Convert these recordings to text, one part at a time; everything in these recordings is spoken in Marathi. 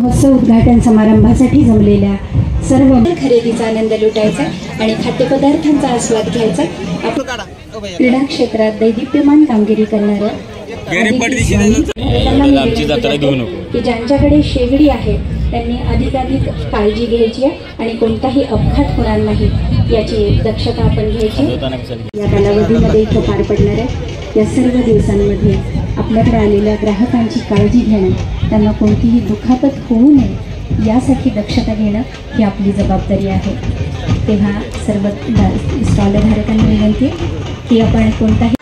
महोत्सव उद्घाटन समारंभासाठी जमलेल्या सर्व खरेदीचा आनंद लुटायचा आणि खाद्यपदार्थांचा आस्वाद घ्यायचा. क्रीडा क्षेत्रात दैदिप्यमान कामगिरी करणाऱ्या की ज्यांच्याकडे शेगडी आहे त्यांनी अधिकाधिक काळजी घ्यायची आणि कोणताही अपघात होणार नाही याची दक्षता आपण घ्यायची. या कालावधीमध्ये इथं पार पडणाऱ्या या सर्व दिवसांमध्ये आपल्याकडे आलेल्या ग्राहकांची काळजी घेणं, त्यांना कोणतीही दुखापत होऊ नये यासाठी दक्षता घेणं ही आपली जबाबदारी आहे. तेव्हा सर्व स्टॉलधारकांना विनंती की आपण कोणताही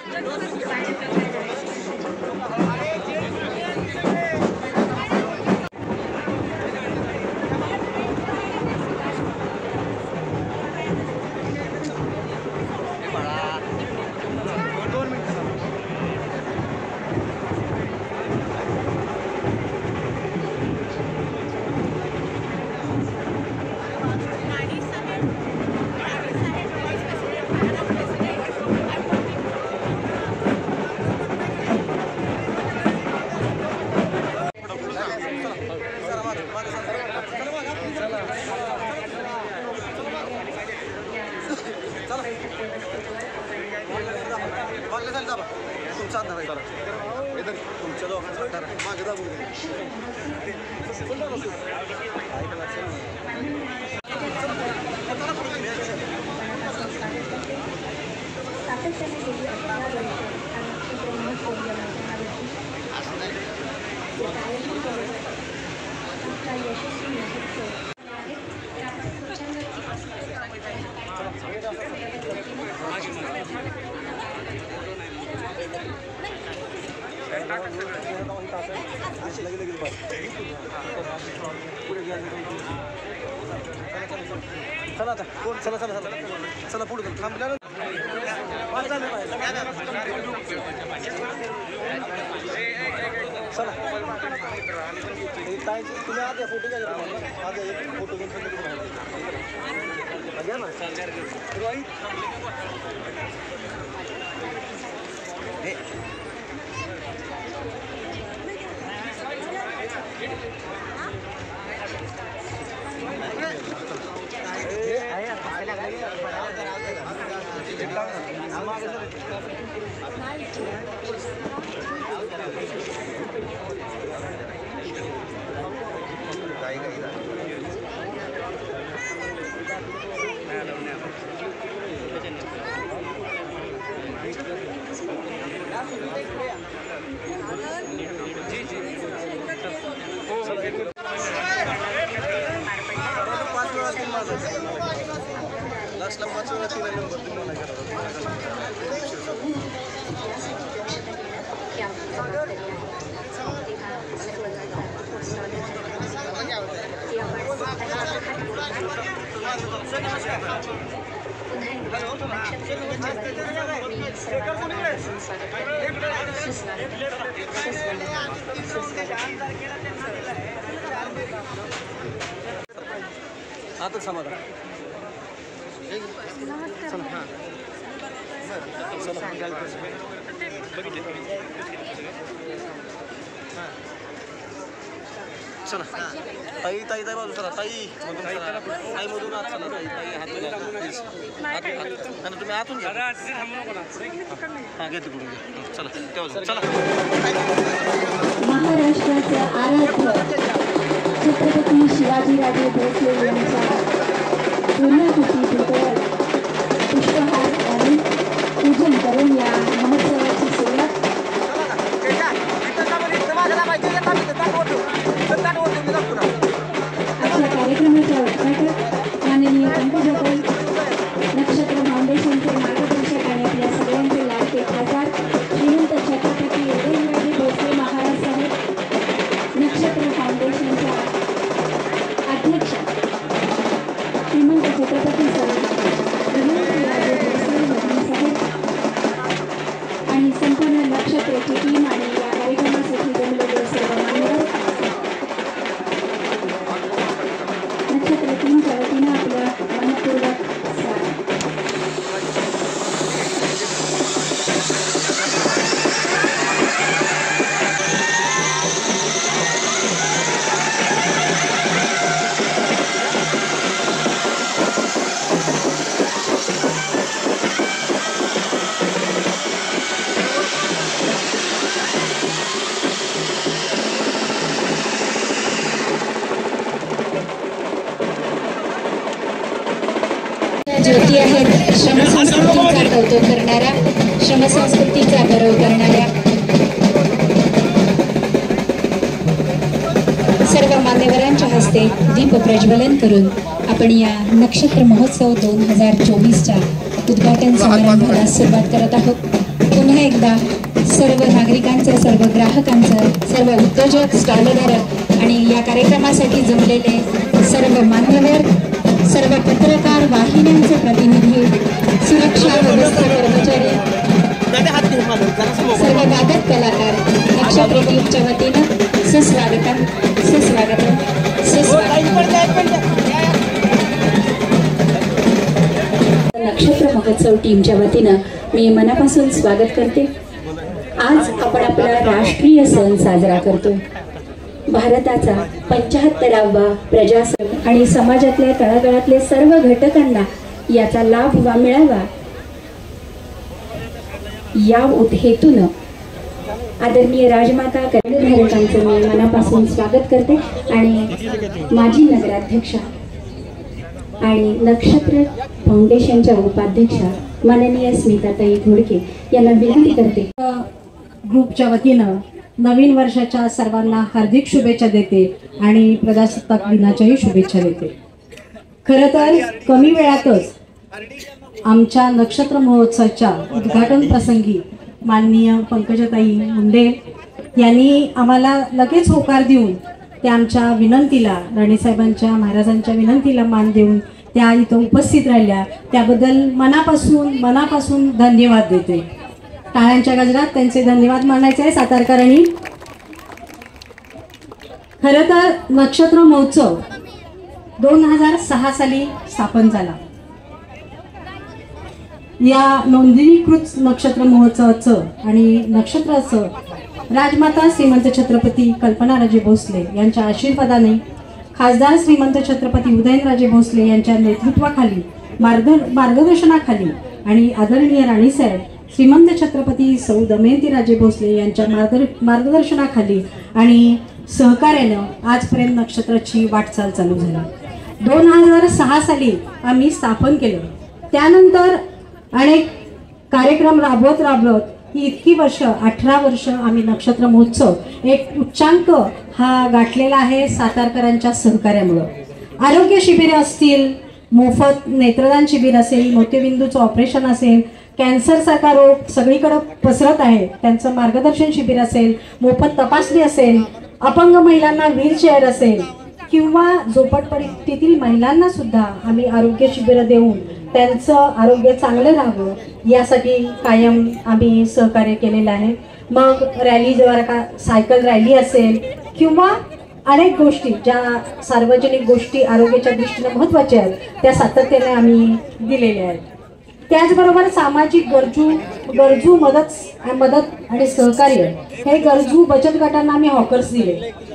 चला पुढे थांबल्या चला तुम्ही आधी फोटो घ्या फोटो घ्या ना आता समाधान चला ताई ताई ताई बाजू चला ताई ताई मधून आत चला ताई ताई हात तुम्ही आतून घ्या हां घे तिकडून घे चला तेव्हा चला. महाराष्ट्राचे आराध्य छत्रपती शिवाजीराजे भोसले यांच्या पुण्यतिथी पुतळ्याला पुष्पहार घालून पूजन करून या महोत्सवाची सुरुवात अशा कार्यक्रमाच्या उद्घाटक माननीय पंकजाताई, नक्षत्र फाउंडेशनचे मार्गदर्शक आणि आपल्या सगळ्यांचे लाडके खासदार श्रीमंत छत्रपती उदयनराजे भोसले महाराज साहेब, नक्षत्र फाउंडेशनच्या अध्यक्ष श्रीमंत छत्रपती सर ज्योती आहेत श्रमसंस्कृतीचा कौतुक करणाऱ्या, श्रमसंस्कृतीचा गौरव करणाऱ्या सर्व मान्यवरांच्या हस्ते दीप प्रज्वलन करून आपण या नक्षत्र महोत्सव 2024च्या उद्घाटन समारंभाला सुरुवात करत आहोत. पुन्हा एकदा सर्व नागरिकांचं, सर्व ग्राहकांचं, सर्व उद्योजक, स्टॉलधारक आणि या कार्यक्रमासाठी जमलेले सर्व मान्यवर, सर्व पत्रकार, वाहिन्यांचे प्रतिनिधी, सुरक्षा व्यवस्था कर्मचारी, सर्व वादक कलाकार नक्षत्र टीमच्या वतीनं सुस्वागतम, सुस्वागतम, सुस्वागतम. नक्षत्र महोत्सव टीमच्या वतीनं मी मनापासून स्वागत करते. आज आपण आपला राष्ट्रीय सण साजरा करतो. भारताचा 75वा प्रजासत्ताक आणि समाजातल्या तळागाळातले सर्व घटकांना याचा लाभ मिळावा या हेतून आदरणीय राजमाता कर्णधारकांचं मी मनापासून स्वागत करते आणि माजी नगराध्यक्षा आणि नक्षत्र फाउंडेशनच्या उपाध्यक्षा माननीय स्मिताताई घोडके यांना विनंती करते. ग्रुपच्या वतीनं नवीन वर्षाच्या सर्वांना हार्दिक शुभेच्छा देते आणि प्रजासत्ताक दिनाच्याही शुभेच्छा देते. खरं तर कमी वेळातच आमच्या नक्षत्र महोत्सवाच्या उद्घाटन प्रसंगी माननीय पंकजाताई मुंडे यांनी आम्हाला लगेच होकार देऊन त्या आमच्या विनंतीला, राणीसाहेबांच्या महाराजांच्या विनंतीला मान देऊन त्या इथं उपस्थित राहिल्या. त्याबद्दल मनापासून धन्यवाद देते. टाळ्यांच्या गजरात त्यांचे धन्यवाद मानायचे आहे सातारकरांनी. खरं तर नक्षत्र महोत्सव 2006 साली स्थापन झाला. या नोंदणीकृत नक्षत्र महोत्सवाचं आणि नक्षत्राचं राजमाता श्रीमंत छत्रपती कल्पनाराजे भोसले यांच्या आशीर्वादाने, खासदार श्रीमंत छत्रपती उदयनराजे भोसले यांच्या नेतृत्वाखाली, मार्गदर्शनाखाली आणि आदरणीय राणीसाहेब श्रीमंत छत्रपती सौ दमयंतीराजे भोसले यांच्या मार्गदर्शनाखाली आणि सहकार्यानं आजपर्यंत नक्षत्राची वाटचाल चालू झाली. 2006 साली आम्ही स्थापन केलं. त्यानंतर अनेक कार्यक्रम राबवत ही इतकी वर्ष, 18 वर्ष आम्ही नक्षत्र महोत्सव एक उच्चांक हा गाठलेला आहे सातारकरांच्या सहकार्यामुळं. आरोग्य शिबिरे असतील, मोफत नेत्रदान शिबिर असेल, मोतीबिंदूचं ऑपरेशन असेल, कॅन्सरसारखा रोग सगळीकडं पसरत आहे त्यांचं मार्गदर्शन शिबिर असेल, मोफत तपासणी असेल, अपंग महिलांना व्हीलचेअर असेल किंवा झोपडपट्टीतील महिलांना सुद्धा आम्ही आरोग्य शिबिरं देऊन त्यांचं आरोग्य चांगलं राहावं यासाठी कायम आम्ही सहकार्य केलेलं आहे. मग रॅलीद्वारा का सायकल रॅली असेल किंवा अनेक गोष्टी ज्या सार्वजनिक गोष्टी आरोग्याच्या दृष्टीने महत्त्वाच्या आहेत त्या सातत्याने आम्ही दिलेल्या आहेत. त्याचबरोबर सामाजिक गरजू मदत आणि सहकार्य हे गरजू बचत गटांना आम्ही हॉकर्स दिले.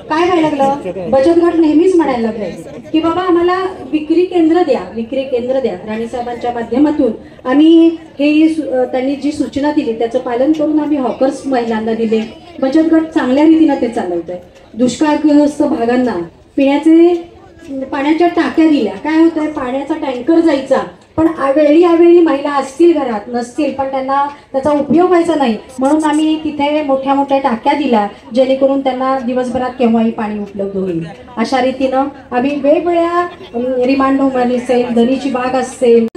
काय व्हायला लागलं, बचत गट नेहमीच म्हणायला लागले की बाबा आम्हाला विक्री केंद्र द्या. राणीसाहेबांच्या माध्यमातून आम्ही हे त्यांनी जी सूचना दिली त्याचं पालन करून आम्ही हॉकर्स महिलांना दिले. बचत गट चांगल्या रीतीनं ते चालवत आहे. दुष्काळग्रस्त भागांना पाण्याच्या टाक्या दिल्या. काय होतंय, पाण्याचा टँकर जायचा पण अवेळी महिला असतील घरात, नसतील पण त्यांना त्याचा उपयोग व्हायचा नाही म्हणून आम्ही तिथे मोठ्या टाक्या दिल्या जेणेकरून त्यांना दिवसभरात केव्हाही पाणी उपलब्ध होईल. अशा रीतीनं आम्ही वेगवेगळ्या रिमांड होम असेल, दरीची बाग असेल,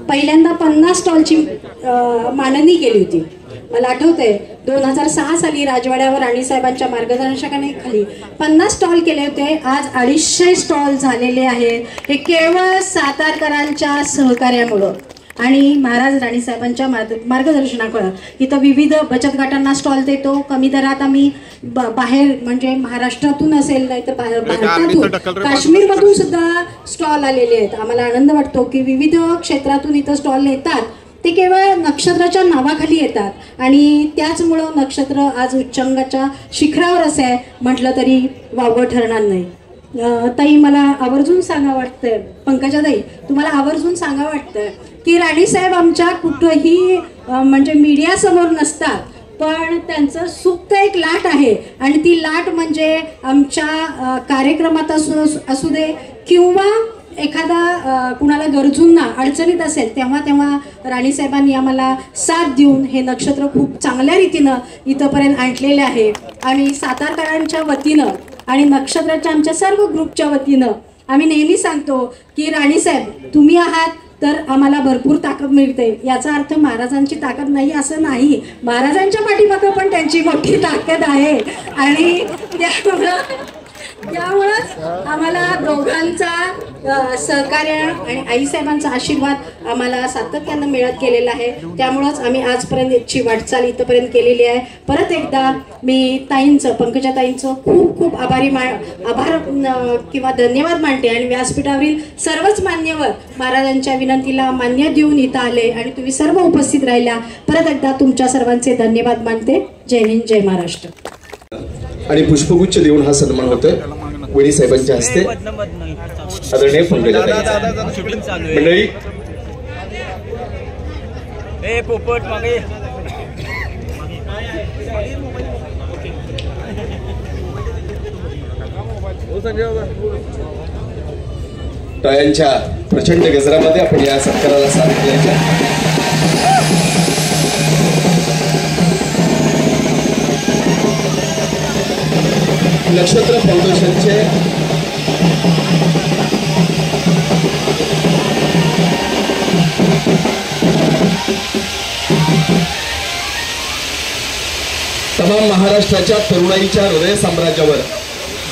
पहिल्यांदा 50 स्टॉलची मांडणी केली होती. मला आठवतंय 2006 साली राजवाड्यावर राणीसाहेबांच्या मार्गदर्शनाखाली 50 स्टॉल केले होते. आज 250 स्टॉल झालेले आहेत. हे केवळ सातारकरांच्या सहकार्यामुळं आणि महाराज राणीसाहेबांच्या मार्गदर्शनामुळं. इथं विविध बचत गटांना स्टॉल देतो. कमी दरात आम्ही बाहेर म्हणजे महाराष्ट्रातून असेल नाहीतर भारतातून, काश्मीरमधून सुद्धा स्टॉल आलेले आहेत. आम्हाला आनंद वाटतो की विविध क्षेत्रातून इथं स्टॉल येतात. ते केवळ नक्षत्राच्या नावाखाली येतात आणि त्याचमुळं नक्षत्र आज उच्चांकाच्या शिखरावर असे म्हटलं तरी वावगं ठरणार नाही. ताई मला आवर्जून सांगा वाटतंय, पंकजाताई तुम्हाला आवर्जून सांगा वाटतं की राणीसाहेब आमच्या कुठंही म्हणजे मीडियासमोर नसतात पण त्यांचं सुप्त एक लाट आहे आणि ती लाट म्हणजे आमच्या कार्यक्रमात असू दे किंवा एखादा कुणाला गरजूंना अडचणीत असेल तेव्हा तेव्हा राणीसाहेबांनी आम्हाला साथ देऊन हे नक्षत्र खूप चांगल्या रीतीनं इथंपर्यंत आणलेले आहे. आम्ही सातारकरांच्या वतीनं आणि नक्षत्राच्या आमच्या सर्व ग्रुपच्या वतीनं आम्ही नेहमी सांगतो की राणीसाहेब तुम्ही आहात तर आम्हाला भरपूर ताकद मिळते. याचा अर्थ महाराजांची ताकद नाही असं नाही, महाराजांच्या पाठीमागं पण त्यांची मोठी ताकद आहे. आणि त्यामुळंच आम्हाला दोघांचा सहकार्य आणि आईसाहेबांचा आशीर्वाद आम्हाला सातत्यानं मिळत गेलेला आहे. त्यामुळंच आम्ही आजपर्यंतची वाटचाल इथंपर्यंत केलेली आहे. परत एकदा मी ताईंचं, पंकजाताईंचं खूप खूप आभार किंवा धन्यवाद मानते. आणि व्यासपीठावरील सर्वच मान्यवर महाराजांच्या विनंतीला मान्य देऊन इथं आले आणि तुम्ही सर्व उपस्थित राहिल्या. परत एकदा तुमच्या सर्वांचे धन्यवाद मानते. जय हिंद, जय महाराष्ट्र. आणि पुष्पगुच्छ देऊन हा सन्मान होतोय वडी साहेबांच्या हस्ते. आदरणीय पंकजाताई मंडळी, टाळ्यांच्या प्रचंड गजरामध्ये आपण या सत्काराला साथ दिल्याच्या नक्षत्र फाउंडेशनचे तमाम महाराष्ट्राच्या तरुणाईच्या हृदय साम्राज्यावर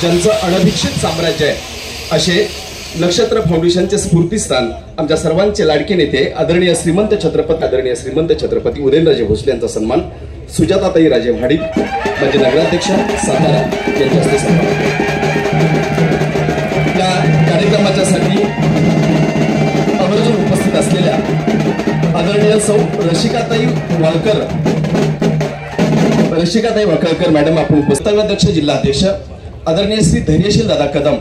ज्यांचं अनभिक्षित साम्राज्य आहे असे नक्षत्र फाउंडेशनचे स्फूर्तीस्थान आमच्या सर्वांचे लाडके नेते आदरणीय श्रीमंत छत्रपती उदयनराजे भोसले यांचा सन्मान सुजाताताई राजे म्हाडिक म्हणजे नगराध्यक्ष सातारा यांच्या हस्ते सन्मान. या कार्यक्रमाच्यासाठी आवर्जून उपस्थित असलेल्या आदरणीय सौ रसिकाताई वाळकर मॅडम आपण उपस्थानाध्यक्ष जिल्हाध्यक्ष आदरणीय श्री धैर्यशील दादा कदम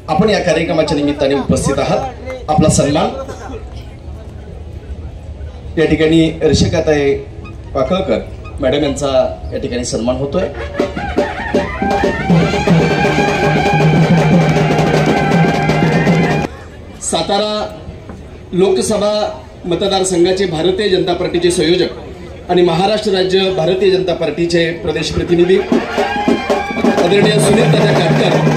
आपण या कार्यक्रमाच्या निमित्ताने उपस्थित आहात. आपला सन्मान या ठिकाणी रसिकाताई वाळकर मॅडम यांचा या ठिकाणी सन्मान होतोय. सातारा लोकसभा मतदारसंघाचे भारतीय जनता पार्टीचे संयोजक आणि महाराष्ट्र राज्य भारतीय जनता पार्टीचे प्रदेश प्रतिनिधी आदरणीय सुनील दादा काटकर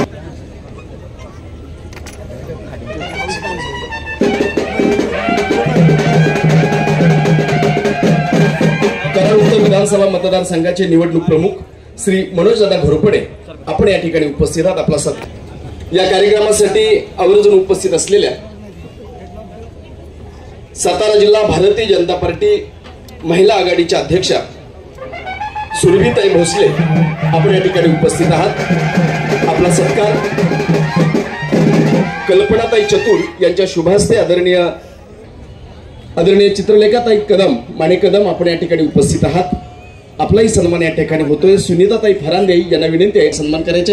विधानसभा मतदारसंघाचे निवडणूक प्रमुख श्री मनोजदादा घोरपडे आपण या ठिकाणी उपस्थित आहात. आपला साथ या कार्यक्रमासाठी आवर्जून उपस्थित असलेल्या सातारा जिल्हा भारतीय जनता पार्टी महिला आघाडीच्या अध्यक्षा सुरभीताई भोसले आपण या ठिकाणी उपस्थित आहात. आपला सत्कार कल्पनाताई चतुर यांच्या शुभहस्ते आदरणीय चित्रलेखाताई माणिक कदम आपण या ठिकाणी उपस्थित आहात. आपलाही सन्मान या ठिकाणी होतोय. सुनीताताई फरांदे यांना विनंती आहे सन्मान करायचे.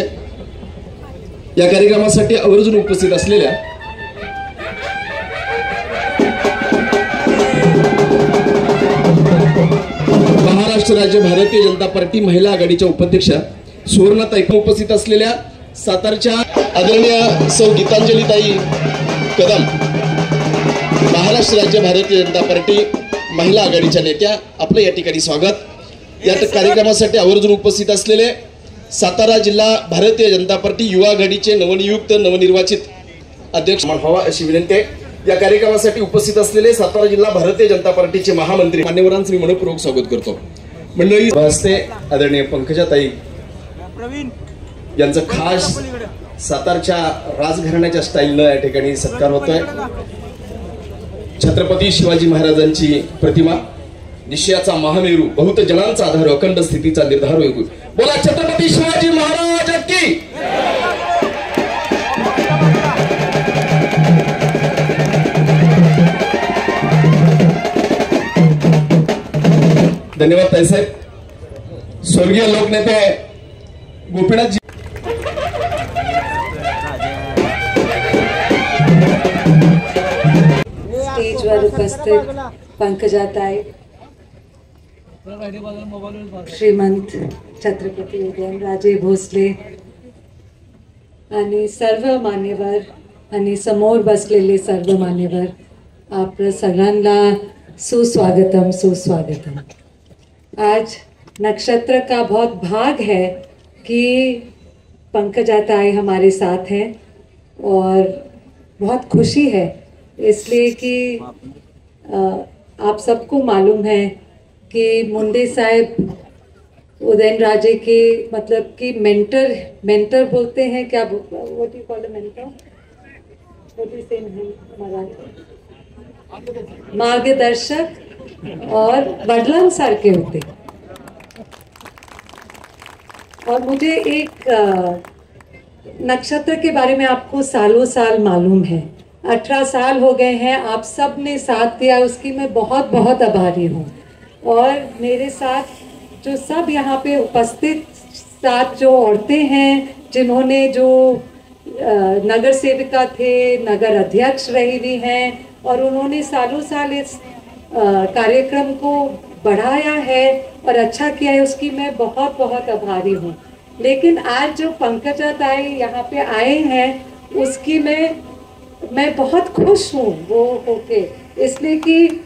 या कार्यक्रमासाठी आवर्जून उपस्थित असलेल्या महाराष्ट्र राज्य भारतीय जनता पार्टी महिला आघाडीच्या उपाध्यक्षा सुवर्णाताई उपस्थित असलेल्या सातारच्या आदरणीय सौ गीतांजलीताई कदम महाराष्ट्र राज्य भारतीय जनता पार्टी महिला आघाडीच्या नेत्या आपलं या ठिकाणी स्वागत. या कार्यक्रमासाठी आवर्जून उपस्थित असलेले सातारा जिल्हा भारतीय जनता पार्टी युवा आघाडीचे नवनिर्वाचित अध्यक्ष व्हावा अशी विनंती आहे. या कार्यक्रमासाठी उपस्थित असलेले सातारा जिल्हा भारतीय जनता पार्टीचे महामंत्री मान्यवरांचं मी मनपूर्वक स्वागत करतो. मंडळी हस्ते आदरणीय पंकजाताई यांचं खास सातारच्या राजघराण्याच्या स्टाईलनं या ठिकाणी सत्कार होतोय. छत्रपती शिवाजी महाराजांची प्रतिमा निश्चयाचा महामेरू बहुत जनांचा आधार अखंड स्थितीचा निर्धार होईल. बोला छत्रपती शिवाजी महाराज की. धन्यवाद ताईसाहेब. स्वर्गीय लोकनेते गोपीनाथजी स्टेजवर उपस्थित पंकजाताई, श्रीमंत छत्रपती उदयनराजे भोसले आणि सर्व मान्यवर आणि समोर बसलेले सर्व मान्यवर, आप सगळ्यांना सुस्वागतम सुस्वागतम। आज नक्षत्र का बहुत भाग है कि पंकजा ताई हमारे साथ हैं और बहुत खुशी है इसलिए कि आप सबको मालूम है कि मुंडे साहब उदयनराजे के मतलब कि मेंटर बोलते हैं, क्या what you call a mentor, what you say मार्गदर्शक और वडिलांसारखे होते। और मुझे एक नक्षत्र के बारे में आपको सालों साल मालूम है, 18 साल हो गए हैं, आप सब ने साथ दिया, उसकी मैं बहुत बहुत आभारी हूँ। और मेरे साथ जो सब यहाँ पे उपस्थित साथ जो औरतें हैं जिन्होंने जो नगर सेविका थे, नगर अध्यक्ष रही हुई हैं और उन्होंने सालों साल इस कार्यक्रम को बढ़ाया है और अच्छा किया है, उसकी मैं बहुत बहुत आभारी हूँ। लेकिन आज जो पंकजा ताई यहाँ पे आए हैं उसकी मैं बहुत खुश हूँ वो होके, इसलिए कि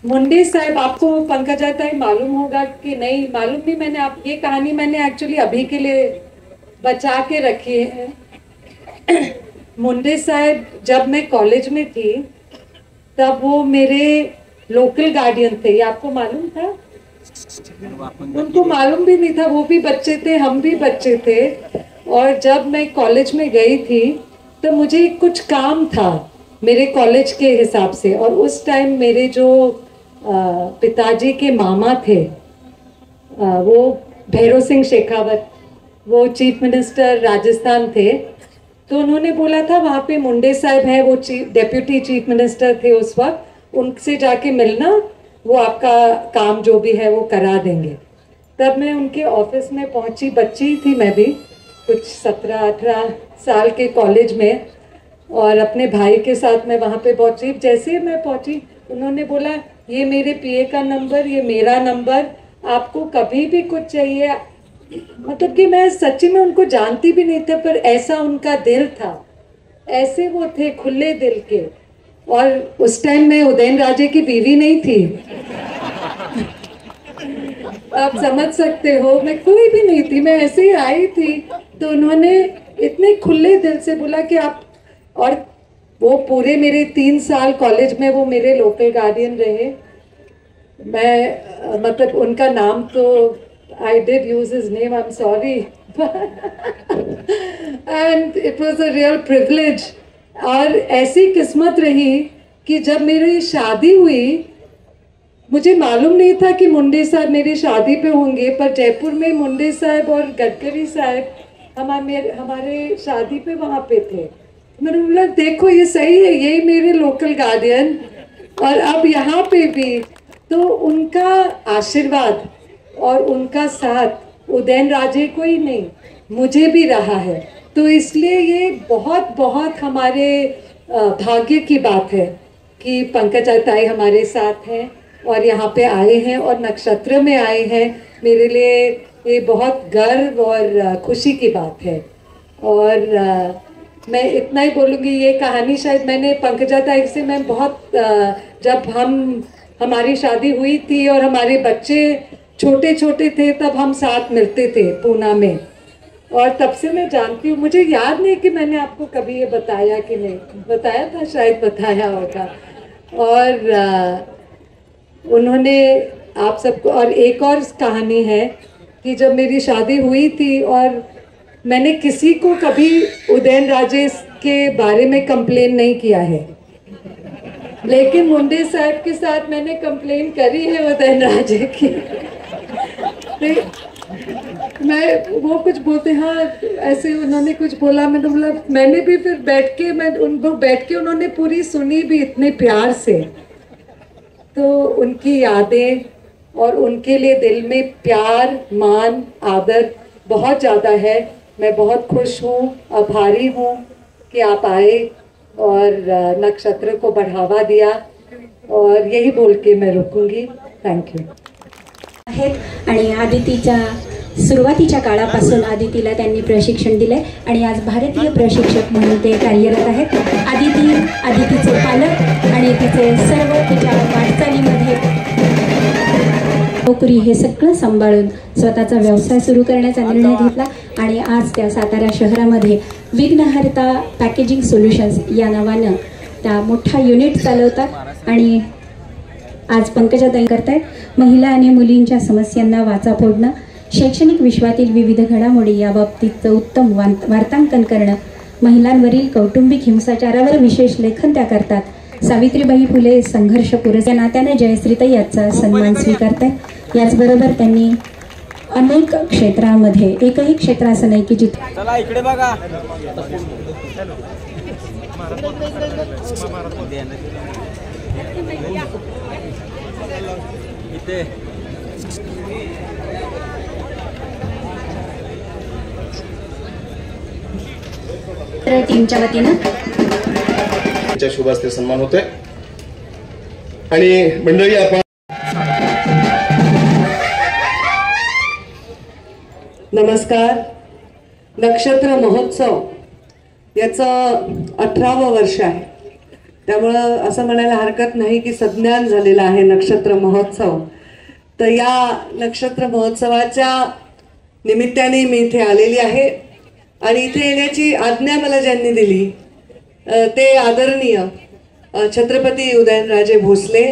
मुंडे साहब, आपको पंकजा ताई मालूम होगा कि नहीं मालूम नहीं, मैंने आप ये कहानी मैंने एक्चुअली अभी के लिए बचा के रखी है। मुंडे साहब जब मैं कॉलेज में थी तब वो मेरे लोकल गार्डियन थे, ये आपको मालूम था? उनको मालूम भी नहीं था, वो भी बच्चे थे, हम भी बच्चे थे। और जब मैं कॉलेज में गई थी तो मुझे कुछ काम था मेरे कॉलेज के हिसाब से, और उस टाइम मेरे जो पिताजी के मामा थे वो भैरव सिंह शेखावत, वो चीफ मिनिस्टर राजस्थान थे, तो उन्होंने बोला था वहाँ पे मुंडे साहब हैं, वो डेप्यूटी चीफ मिनिस्टर थे उस वक्त, उनसे जाके मिलना, वो आपका काम जो भी है वो करा देंगे। तब मैं उनके ऑफिस में पहुंची, बच्ची थी मैं भी, कुछ 17-18 साल के कॉलेज में, और अपने भाई के साथ मैं वहाँ पे पहुंची। जैसे ही मैं पहुंची उन्होंने बोला ये मेरे पीए का नंबर, ये मेरा नंबर, आपको कभी भी कुछ चाहिए। मतलब कि मैं सच्ची में उनको जानती भी नहीं था, पर ऐसा उनका दिल था, ऐसे वो थे खुले दिल के। और उस टाइम मैं उदयनराजे की बीवी नहीं थी आप समझ सकते हो, मैं कोई भी नहीं थी, मैं ऐसे ही आई थी। तो उन्होंने इतने खुले दिल से बोला कि आप, और वो पूरे मेरे 3 साल कॉलेज में वो मेरे लोकल गार्डियन रहे। मैं मतलब उनका नाम तो I did use his name, I am sorry, end it was a real privilege. और ऐसी किस्मत रही कि जब मेरी शादी हुई, मुझे मालूम नहीं था कि मुंडे साहब मेरी शादी पे होंगे, पर जयपुर में मुंडे साहब और गडकरी साहब हमारे शादी पे वहाँ पे थे। मैंने बोला देखो ये सही है, यही मेरे लोकल गार्डियन, और अब यहाँ पे भी। तो उनका आशीर्वाद और उनका साथ उदयनराजे को ही नहीं मुझे भी रहा है, तो इसलिए ये बहुत बहुत हमारे भाग्य की बात है कि पंकजा ताई हमारे साथ हैं और यहाँ पे आए हैं और नक्षत्र में आए हैं। मेरे लिए ये बहुत गर्व और खुशी की बात है। और मैं इतना ही बोलूँगी, ये कहानी शायद मैंने पंकजा ताई से मैं बहुत जब हमारी शादी हुई थी और हमारे बच्चे छोटे छोटे थे तब हम साथ मिलते थे पूना में, और तब से मैं जानती हूँ। मुझे याद नहीं कि मैंने आपको कभी ये बताया कि नहीं, बताया था, शायद बताया होगा। और उन्होंने आप सबको, और एक और कहानी है कि जब मेरी शादी हुई थी और मैंने किसी को कभी उदयनराजे के बारे में कंप्लेन नहीं किया है, लेकिन मुंडे साहब के साथ मैंने कंप्लेन करी है उदयनराजे की। मैं वो कुछ बोलते, हाँ ऐसे उन्होंने कुछ बोला, मैंने बोला, मैंने भी फिर बैठ के उन्होंने पूरी सुनी भी इतने प्यार से। तो उनकी यादें और उनके लिए दिल में प्यार, मान, आदर बहुत ज़्यादा है। मैं बहुत खुश हूँ, आभारी हूँ कि आप आए और नक्षत्र को बढ़ावा दिया, और यही बोल के मैं रुकूंगी। Thank you. आहेत आणि आदितीच्या सुरुवातीच्या काळापासून आदितीला त्यांनी प्रशिक्षण दिले आणि आज भारतीय प्रशिक्षक म्हणून ते कार्यरत आहेत. आदितीचे पालक आणि तिचे सर्व तिच्या वाटचालीमध्ये नोकरी हे सगळं सांभाळून स्वतःचा व्यवसाय सुरू करण्याचा निर्णय घेतला आणि आज त्या सातारा शहरामध्ये विघ्नहर्ता पॅकेजिंग सोल्युशन्स या नावानं त्या मोठा युनिट चालवतात आणि आज पंकजाताई करतायत महिला आणि मुलींच्या समस्यांना वाचा फोडणं, शैक्षणिक विश्वातील विविध घडामोडी याबाबतीचं उत्तम वार्तांकन करणं, महिलांवरील कौटुंबिक हिंसाचारावर विशेष लेखन त्या करतात. सावित्रीबाई फुले संघर्ष पुरस्कार नात्याने जयश्रीताई याचा सन्मान स्वीकारतात. याचबरोबर त्यांनी अनेक क्षेत्रामध्ये एकही क्षेत्र असं नाही की जिथे चला इकडे बघा. इथे टीमच्या वतीनं शुभ हस्ते सन्मान होतोय आणि मंडळी आपण नमस्कार. नक्षत्र महोत्सव याचं 18वं वर्ष आहे, त्यामुळं असं म्हणायला हरकत नाही की सज्ञान झालेला आहे नक्षत्र महोत्सव. तर या नक्षत्र महोत्सवाच्या निमित्ताने मी इथे आलेली आहे आणि इथे येण्याची आज्ञा मला ज्यांनी दिली ते आदरणीय छत्रपती उदयनराजे भोसले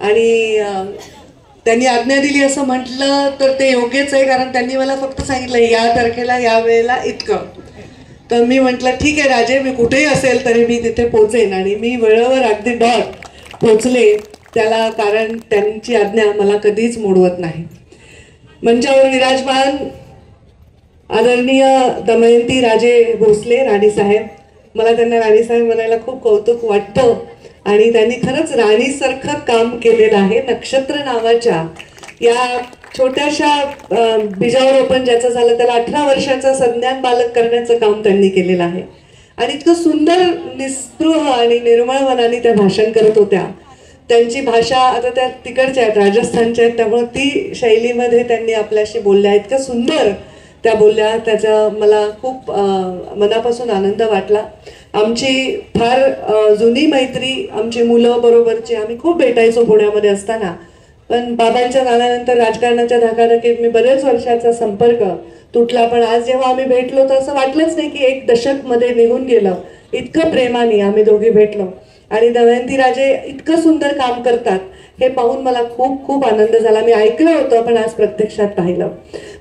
आणि त्यांनी आज्ञा दिली असं म्हटलं तर ते योग्यच आहे, कारण त्यांनी मला फक्त सांगितलं या तारखेला या वेळेला इतकं. तर मी म्हटलं ठीक आहे राजे, मी कुठेही असेल तरी मी तिथे पोचेन आणि मी वेळेवर अगदी डॉट पोचले त्याला, कारण त्यांची आज्ञा मला कधीच मोडवत नाही. मंचावर विराजमान आदरणीय दमयंती राजे भोसले राणीसाहेब, मला त्यांना राणीसाहेब म्हणायला खूप कौतुक वाटतं आणि त्यांनी खरंच राणीसारखं काम केलेलं आहे. नक्षत्र नावाच्या या छोट्याशा बीजारोपण ज्याचं झालं त्याला 18 वर्षाचा सज्ञान बालक करण्याचं काम त्यांनी केलेलं आहे आणि इतकं सुंदर निस्पृह आणि निर्मळ मनाने त्या भाषण करत होत्या. त्यांची भाषा आता त्या तिकडच्या आहेत, राजस्थानच्या आहेत, त्यामुळे ती शैलीमध्ये त्यांनी आपल्याशी बोलल्या. इतकं सुंदर त्या बोलल्या, त्याचा मला खूप मनापासून आनंद वाटला. आमची फार जुनी मैत्री, आमची मुलं बरोबरची, आम्ही खूप भेटायचो पुण्यामध्ये असताना, पण बाबांच्या जाण्यानंतर राजकारणाच्या धकाधकीत मी बरेच वर्षाचा संपर्क तुटला. पण आज जेव्हा आम्ही भेटलो तर असं वाटलंच नाही की 1 दशक मध्ये निघून गेलं. इतकं प्रेमाने आम्ही दोघे भेटलो आणि दमयंती राजे इतकं सुंदर काम करतात हे पाहून मला खूप खूप आनंद झाला. मी ऐकलं होतं पण आज प्रत्यक्षात पाहिलं.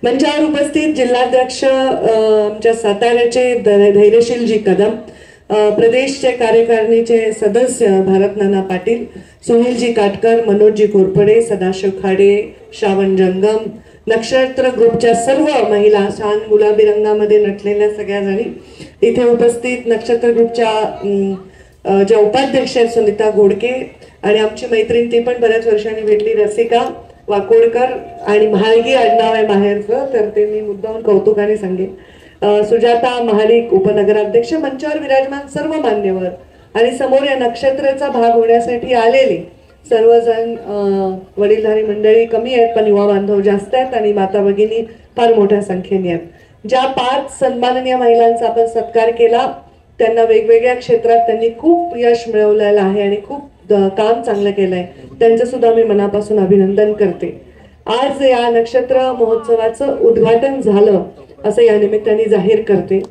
मंचावर उपस्थित जिल्हाध्यक्ष आमच्या साताऱ्याचे धैर्यशीलजी कदम, प्रदेशचे कार्यकारिणीचे सदस्य भारत नाना पाटील, सुनीलजी काटकर, मनोजजी घोरपडे, सदाशिव खाडे, श्रावण जंगम, नक्षत्र ग्रुपच्या सर्व महिला, छान गुलाबी रंगामध्ये नटलेल्या सगळ्या जणी इथे उपस्थित, नक्षत्र ग्रुपच्या ज्या उपाध्यक्ष आहेत सुनीता घोडके आणि आमची मैत्रीण ती पण बऱ्याच वर्षांनी भेटली रसिका वाकोडकर आणि म्हाळगी आडनाव आहे माहेरचं, तर ते मी मुद्दाम कौतुकाने सांगेन. सुजाता महाडिक उपनगराध्यक्ष, मंचावर विराजमान सर्व मान्यवर आणि समोर या नक्षत्राचा भाग होण्यासाठी आलेले सर्वजण वडीलधारी मंडळी कमी आहेत पण युवा बांधव जास्त आहेत आणि माता भगिनी फार मोठ्या संख्येने आहेत. ज्या 5 सन्माननीय महिलांचा आपण सत्कार केला त्यांना वेगवेगळ्या क्षेत्रात त्यांनी खूप यश मिळवलेलं आहे आणि खूप काम चांगलं केलंय, त्यांचं सुद्धा मी मनापासून अभिनंदन करते. आज या नक्षत्र महोत्सवाचं उद्घाटन झालं असं या निमित्ताने जाहीर करते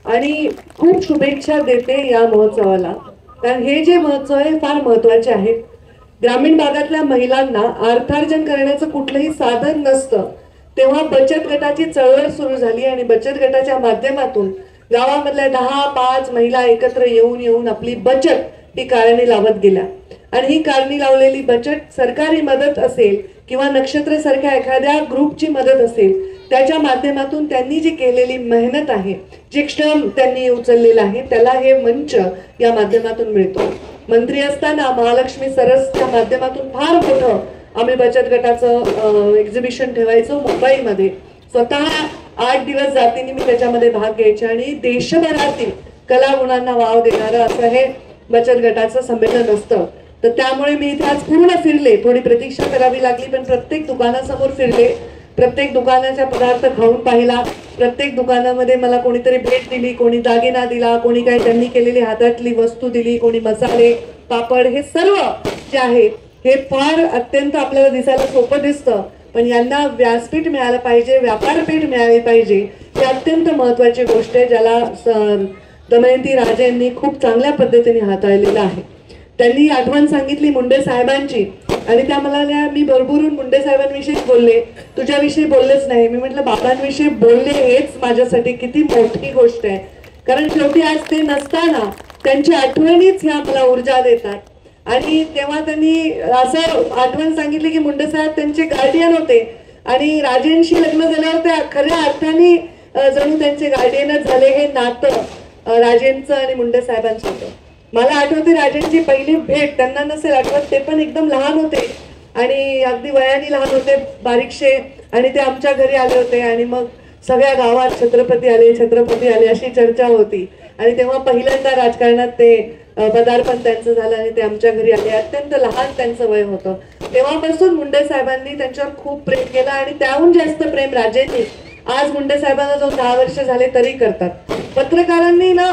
आणि खूप शुभेच्छा देते या महोत्सवाला, कारण हे जे महोत्सव आहे फार महत्वाचे आहेत. ग्रामीण भागातल्या महिलांना अर्थार्जन करण्याचं कुठलंही साधन नसतं, तेव्हा बचत गटाची चळवळ सुरू झाली आणि बचत गटाच्या माध्यमातून गावामधल्या 10-5 महिला एकत्र येऊन आपली बचत ही कारणी लावत गेल्या आणि ही कारणी लावलेली बचत सरकारी मदत असेल किंवा नक्षत्र सारख्या एखाद्या ग्रुपची मदत असेल त्याच्या माध्यमातून त्यांनी जी केलेली मेहनत आहे, जे श्रम त्यांनी उचललेलं आहे त्याला हे मंच या माध्यमातून मिळतो. मंत्री असताना महालक्ष्मी सरसच्या माध्यमातून फार मोठं आम्ही बचत गटाचं एक्झिबिशन ठेवायचो मुंबईमध्ये. स्वतः 8 दिवस जातीने मी त्याच्यामध्ये भाग घ्यायचे आणि देशभरातील कलागुणांना वाव देणारं असं हे बचत गटाचं संमेलन असतं. तर त्यामुळे मी इथे आज पूर्ण फिरले, थोडी प्रतीक्षा करावी लागली पण प्रत्येक दुकानासमोर फिरले प्रत्येक दुकानाचा पदार्थ खाऊन पाहिला, प्रत्येक दुकानामध्ये मला कोणीतरी भेट दिली, कोणी दागिना दिला, कोणी काही त्यांनी केलेली हातातली वस्तू दिली, कोणी मसाले पापड, हे सर्व जे आहे हे फार अत्यंत आपल्याला दिसायला सोपं दिसतं, पण यांना व्यासपीठ मिळालं पाहिजे, व्यापारपीठ मिळाली पाहिजे, ही अत्यंत महत्त्वाची गोष्ट आहे, ज्याला दमयंती राजे यांनी खूप चांगल्या पद्धतीने हाताळलेलं आहे. त्यांनी आठवण सांगितली मुंडे साहेबांची आणि त्या म्हणाल्या मी भरभरून मुंडे साहेबांविषयी बोलले, तुझ्याविषयी बोललेच नाही. मी म्हटलं बाबांविषयी बोलले हेच माझ्यासाठी किती मोठी गोष्ट आहे, कारण शेवटी आज ते नसताना त्यांची आठवणीच ह्या मला ऊर्जा देतात. आणि तेव्हा त्यांनी असं आठवण सांगितली की मुंडे साहेब त्यांचे गार्डियन होते आणि राजेंशी लग्न झाल्यावर ते खऱ्या अर्थाने जणू त्यांचे गार्डियनच झाले. हे नातं राजेंचं आणि मुंडे साहेबांचं होतं. मला आठवते राजेंची पहिली भेट, त्यांना नसेल आठवत, ते पण एकदम लहान होते आणि अगदी वयाने लहान होते, बारीकशे, आणि ते आमच्या घरी आले होते आणि मग सगळ्या गावात छत्रपती आले अशी चर्चा होती. आणि तेव्हा पहिल्यांदा राजकारणात ते पदार्पण त्यांचं झालं आणि ते आमच्या घरी आले. अत्यंत लहान त्यांचं वय होतं. तेव्हापासून मुंडे साहेबांनी त्यांच्यावर खूप प्रेम केलं आणि त्याहून जास्त प्रेम राजेंनी आज मुंडे साहेबांना जाऊन 10 वर्ष झाले तरी करतात. पत्रकारांनी ना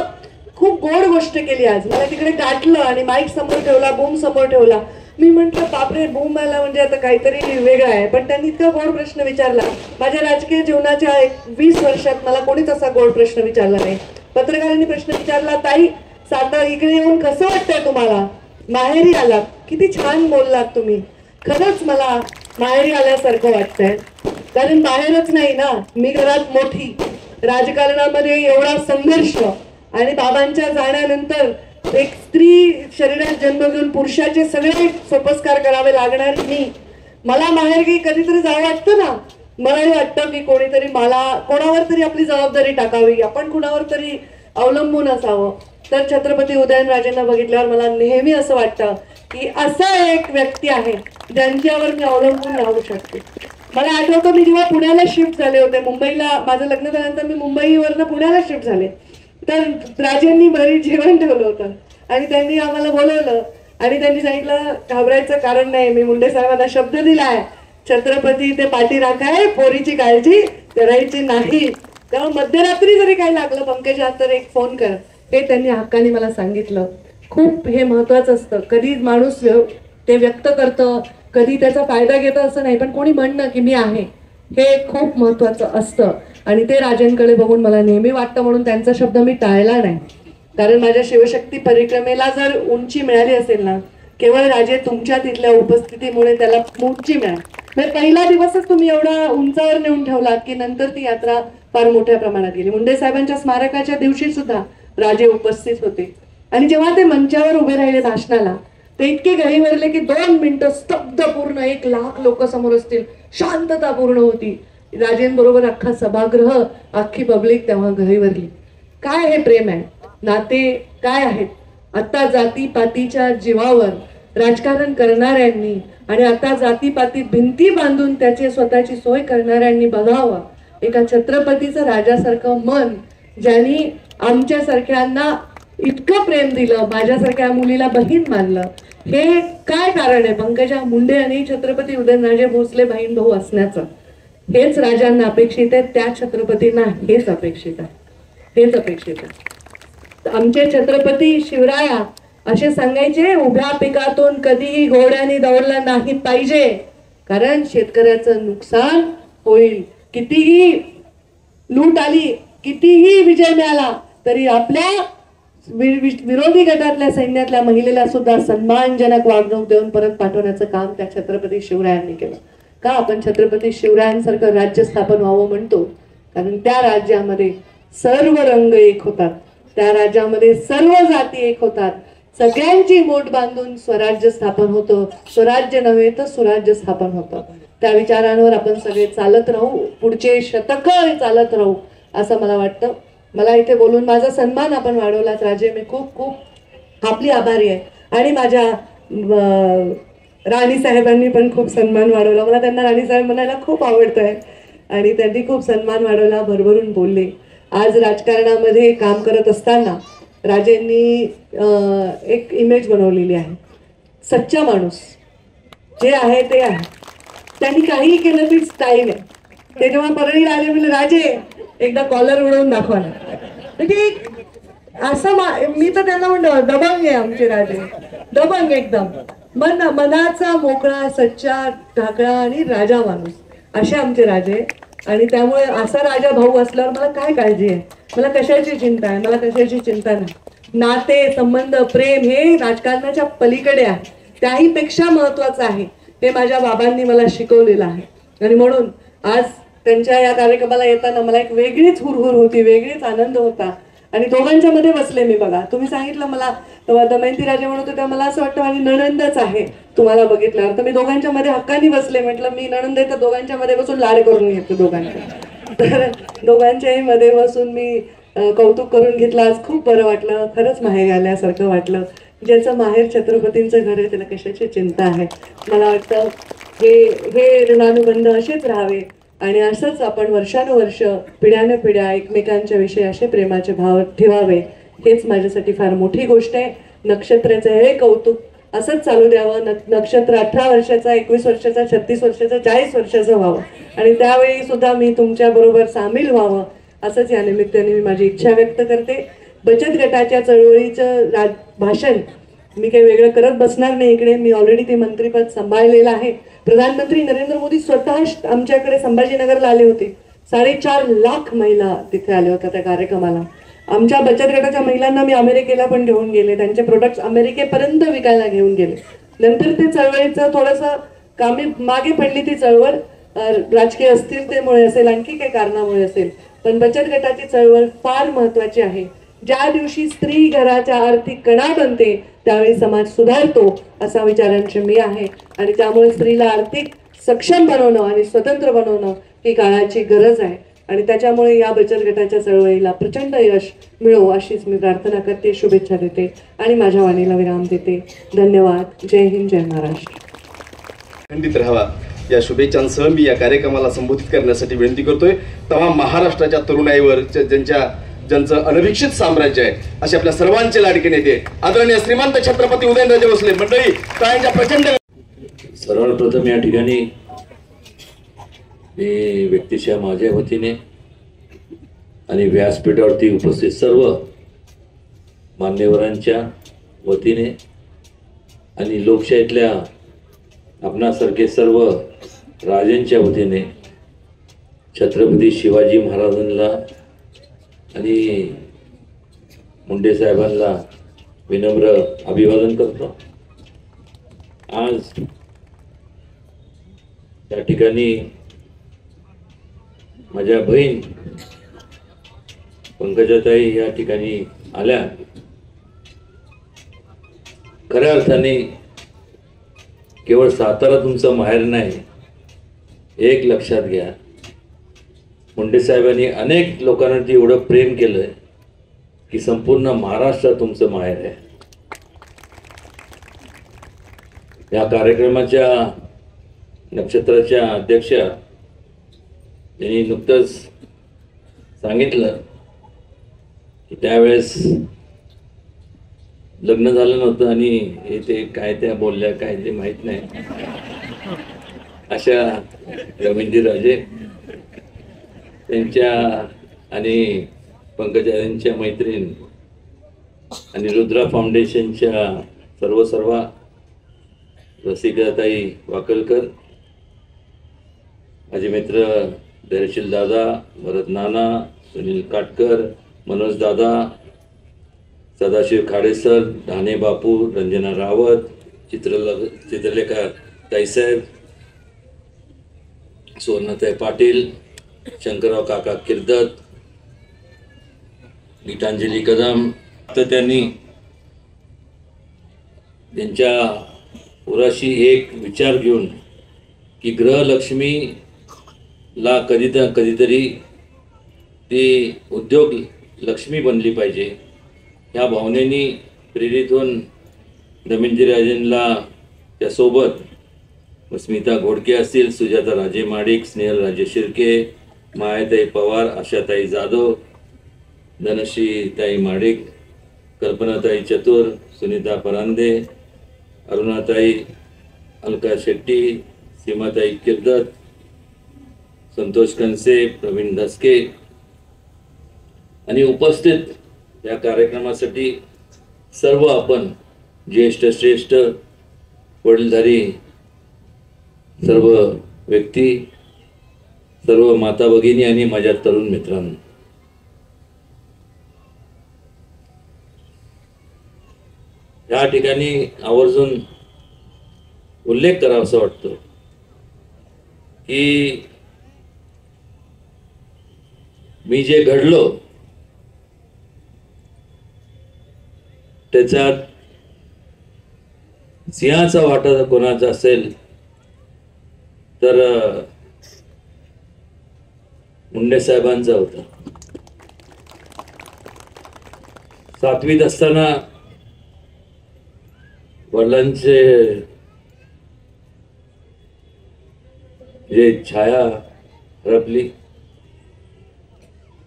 खूप गोड गोष्ट केली. आज मला तिकडे गाठलं आणि माईक समोर ठेवला, बूम समोर ठेवला. मी म्हटलं बापरे, बूम आला म्हणजे आता काहीतरी वेगळं आहे, पण त्यांनी इतका गोड प्रश्न विचारला. माझ्या राजकीय जीवनाच्या 20 वर्षात मला कोणीच असा गोड प्रश्न विचारला नाही. पत्रकारांनी प्रश्न विचारला, ताई सातारा इकडे येऊन कसं वाटतंय तुम्हाला, माहेरी आलात, किती छान बोललात तुम्ही. खरंच मला माहेरी आल्यासारखं वाटतंय, कारण बाहेरच नाही ना, मी घरात मोठी, राजकारणामध्ये एवढा संघर्ष आणि बाबांच्या जाण्यानंतर एक स्त्री शरीरात जन्म घेऊन पुरुषाचे सगळे सोपस्कार करावे लागणार मी. मला माहेरी कधीतरी जावं वाटतं ना, मलाही वाटतं की कोणीतरी कोणावर तरी आपली जबाबदारी टाकावी, आपण कुणावर तरी अवलंबून असावं. तर छत्रपती उदयनराजेंना बघितल्यावर मला नेहमी असं वाटतं की असा एक व्यक्ती आहे ज्यांच्यावर मी अवलंबून राहू शकते. मला आठवतं मी जेव्हा पुण्याला शिफ्ट झाले होते, मुंबईला माझं लग्न झाल्यानंतर मी मुंबईवरनं पुण्याला शिफ्ट झाले, तर राजेंनी घरी जेवण ठेवलं होतं आणि त्यांनी आम्हाला बोलवलं आणि त्यांनी सांगितलं घाबरायचं कारण नाही, मी मुंडे साहेबांना शब्द दिलाय, छत्रपती ते पाठी राखाय, पोरीची काळजी करायची नाही. तेव्हा मध्यरात्री जरी काही लागलं पंकजा तर एक फोन कर, हे त्यांनी हक्काने मला सांगितलं. खूप हे महत्वाचं असतं. कधी माणूस ते व्यक्त करतं, कधी त्याचा फायदा घेतं असं नाही, पण कोणी म्हणणं की मी आहे हे खूप महत्वाचं असतं. आणि ते राजेंकडे बघून मला नेहमी वाटतं, म्हणून त्यांचा शब्द मी टाळला नाही. कारण माझ्या शिवशक्ती परिक्रमेला जर उंची मिळाली असेल ना, केवळ राजे तुमच्या तिथल्या उपस्थितीमुळे त्याला उंची मिळाली. म्हणजे पहिला दिवसच तुम्ही एवढा उंचावर नेऊन ठेवलात की नंतर ती यात्रा फार मोठ्या प्रमाणात गेली. मुंडे साहेबांच्या स्मारकाच्या दिवशी सुद्धा राजे उपस्थित होते आणि जेव्हा ते मंचावर उभे राहिले भाषणाला, ते इतके गहिवरले की 2 मिनिटं स्तब्ध, पूर्ण 1 लाख लोक समोर असतील, शांतता पूर्ण होती. राजेंबरोबर अख्खा सभागृह, अख्खी पब्लिक तेव्हा गहिवरली. काय हे प्रेम आहे, नाते काय आहेत. आता जातीपातीच्या जीवावर राजकारण करणाऱ्यांनी आणि आता जातीपाती भिंती बांधून त्याची स्वतःची सोय करणाऱ्यांनी बघावं एका छत्रपतीचं राजासारखं मन, ज्यांनी आमच्यासारख्यांना इतकं प्रेम दिलं, माझ्यासारख्या मुलीला बहीण मानलं. हे काय कारण आहे पंकजा मुंडे आणि छत्रपती उदयनराजे भोसले बहीण भाऊ असण्याचं? हेच राजांना अपेक्षित आहे, त्या छत्रपतींना हेच अपेक्षित आहे, हेच अपेक्षित आहे. आमचे छत्रपती शिवराया असे सांगायचे, उभ्या पिकातून कधीही घोड्याने दौडला नाही पाहिजे, कारण शेतकऱ्याचं नुकसान होईल. कितीही लूट आली, कितीही विजय मिळाला तरी आपल्या विरोधी गटातल्या सैन्यातल्या महिलेला सुद्धा सन्मानजनक वागणूक देऊन परत पाठवण्याचं काम त्या छत्रपती शिवरायांनी केलं. का आपण छत्रपती शिवरायांसारखं राज्य स्थापन व्हावं म्हणतो? कारण त्या राज्यामध्ये सर्व रंग एक होतात, त्या राज्यामध्ये सर्व जाती एक होतात, सगळ्यांची मोठ बांधून स्वराज्य स्थापन होतं. स्वराज्य नव्हे तर सुराज्य स्थापन होतं. त्या विचारांवर आपण सगळे चालत राहू, पुढचे शतक चालत राहू असं मला वाटतं. मला इथे बोलून माझा सन्मान आपण वाढवलात राजे, मी खूप खूप आपली आभारी आहे. आणि माझ्या राणी साहेबांनी पण खूप सन्मान वाढवला. मला त्यांना राणी साहेब म्हणायला खूप आवडतं आहे आणि त्यांनी खूप सन्मान वाढवला, भरभरून बोलले. आज राजकारणामध्ये काम करत असताना राजेंनी एक इमेज बनवलेली आहे, सच्चा माणूस जे आहे ते आहे. त्यांनी काहीही केलं ती स्टाईल आहे. ते जेव्हा परळी राजे म्हणले राजे एकदा कॉलर उडवून दाखवा ना, म्हणजे असं मी तर त्यांना म्हणतो दबंग आहे आमचे राजे, दबंग एकदम मनाचा मोकळा सच्चा ढाकळा आणि राजा माणूस असे आमचे राजे. आणि त्यामुळे असा राजा भाऊ असल्यावर मला काय काळजी आहे, मला कशाची चिंता आहे, मला कशाची चिंता नाही. नाते संबंध प्रेम हे राजकारणाच्या पलीकडे आहे, त्याही पेक्षा महत्वाचं आहे. हे माझ्या बाबांनी मला शिकवलेलं आहे. आणि म्हणून आज त्यांच्या या कार्यक्रमाला येताना मला एक वेगळीच हुरहुर होती, वेगळीच आनंद होता. आणि दोघांच्या मध्ये बसले मी. बघा तुम्ही सांगितलं मला तेव्हा दमयंती राजे म्हणत होत्या, मला असं वाटतं माझी नणंदच आहे तुम्हाला बघितल्यावर. तर मी दोघांच्या मध्ये हक्कानी बसले, म्हटलं मी नणंद आहे तर दोघांच्या मध्ये बसून लाड करून घेते दोघांच्या. तर दोघांच्याही मध्ये बसून मी कौतुक करून घेतलं. आज खूप बरं वाटलं, खरंच माहेर आल्यासारखं वाटलं. ज्याचं माहेर छत्रपतींचं घर आहे त्याला कशाची चिंता आहे. मला वाटतं हे ऋणानुबंध असेच राहावे आणि असंच आपण वर्षानुवर्ष पिढ्यानपिढ्या एकमेकांच्या विषयी असे प्रेमाचे भाव ठेवावे. हेच माझ्यासाठी फार मोठी गोष्ट आहे. नक्षत्राचं हे कौतुक असंच चालू द्यावं. नक्षत्र 18 वर्षाचा, 21 वर्षाचा, 36 वर्षाचा, 40 वर्षाचं व्हावं आणि त्यावेळी सुद्धा मी तुमच्या बरोबर सामील व्हावं असंच या निमित्ताने मी माझी इच्छा व्यक्त करते. बचत गटाच्या चळवळीचं भाषण मी काही वेगळं करत बसणार नाही इकडे. मी ऑलरेडी ते मंत्रीपद सांभाळलेलं आहे. प्रधानमंत्री नरेंद्र मोदी स्वतः आमच्याकडे संभाजीनगरला आले होते. 4.5 लाख महिला तिथे आल्या होत्या त्या कार्यक्रमाला. आमच्या बचत गटाच्या महिलांना मी अमेरिकेला पण घेऊन गेले, त्यांचे प्रोडक्ट्स अमेरिकेपर्यंत विकायला घेऊन गेले. नंतर ते चळवळीचं थोडंसं मागे पडली ती चळवळ, राजकीय अस्थिरतेमुळे असेल, आणखी काही कारणामुळे असेल. पण बचत गटाची चळवळ फार महत्वाची आहे. ज्या दिवशी स्त्री घराच्या आर्थिक कणा बनते त्यावेळी समाज सुधारतो असा विचारांची मी आहे. आणि त्यामुळे स्त्रीला आर्थिक सक्षम बनवणं आणि स्वतंत्र बनवणं ही काळाची गरज आहे. आणि त्याच्यामुळे या बचत गटाच्या चळवळीला प्रचंड यश मिळो अशीच मी प्रार्थना करते, शुभेच्छा देते आणि माझ्या वाणीला विराम देते. धन्यवाद. जय हिंद, जय महाराष्ट्र. खंडित राहावा या शुभेच्छांसह मी या कार्यक्रमाला संबोधित करण्यासाठी विनंती करतोय. तमाम महाराष्ट्राच्या तरुणाईवर ज्यांचं अनभिक्षित साम्राज्य आहे असे आपल्या सर्वांचे लाडके नेते आदरणीय श्रीमंत छत्रपती उदयनराजे भोसले मंडळी त्यांच्या प्रचंड. सर्वप्रथम या ठिकाणी मी व्यक्तिशः माझ्या वतीने आणि व्यासपीठावरती उपस्थित सर्व मान्यवरांच्या वतीने आणि लोकशाहीतल्या आपणासारखे सर्व राजांच्या वतीने छत्रपती शिवाजी महाराजांना आणि मुंडे साहेबांना विनम्र अभिवादन करतो. आज त्या ठिकाणी माझ्या बहीण पंकजाताई या ठिकाणी आल्या. खऱ्या अर्थाने केवळ सातारा तुमचं माहेर नाही, एक लक्षात घ्या, मुंडे साहेबांनी अनेक लोकांवरती एवढं प्रेम केलंय की संपूर्ण महाराष्ट्र तुमचं माहेर आहे. या कार्यक्रमाच्या नक्षत्राच्या अध्यक्षा यांनी नुकतंच सांगितलं की त्यावेळेस लग्न झालं नव्हतं आणि हे ते काय त्या बोलल्या काय ते माहीत नाही. अशा रवींद्र राजे त्यांच्या आणि पंकजा यांच्या मैत्रीण आणि रुद्रा फाउंडेशनच्या सर्व रसिकाताई वाकलकर, माझे मित्र धैर्यशील दादा, भरत नाना, सुनील काटकर, मनोज दादा, सदाशिव खाडेसर, ढाणे बापू, रंजना रावत, चित्रलेखा ताईसाहेब, सुवर्णाताई पाटील, शंकरराव काका किर्दत, गीतांजली कदम. तर त्यांनी त्यांच्या उराशी एक विचार घेऊन की गृहलक्ष्मीला कधीतरी ती उद्योग लक्ष्मी बनली पाहिजे ह्या भावनेनी प्रेरित होऊन दमिंजीराजेंना त्यासोबत स्मिता घोडके असतील, सुजाता राजे माडिक, स्नेहल राजे शिर्के, मायाताई पवार, आशाताई जाधव, धनश्रीताई माडिक, कल्पनाताई चतुर, सुनीता परांदे, अरुणाताई अलका शेट्टी, सीमाताई किर्दत, संतोष कनसे, प्रवीण धसके आणि उपस्थित या कार्यक्रमासाठी सर्व आपण ज्येष्ठ श्रेष्ठ वडीलधारी सर्व व्यक्ती, सर्व माता भगिनी आणि माझ्या तरुण मित्रांनो, या ठिकाणी आवर्जून उल्लेख करावासा वाटतो की मी जे घडलो त्याच्यात सिंहाचा वाटा जर कोणाचा असेल तर मुंडे साहेबांचा होता. 7वीत असताना वडिलांचे जे छाया हरपली,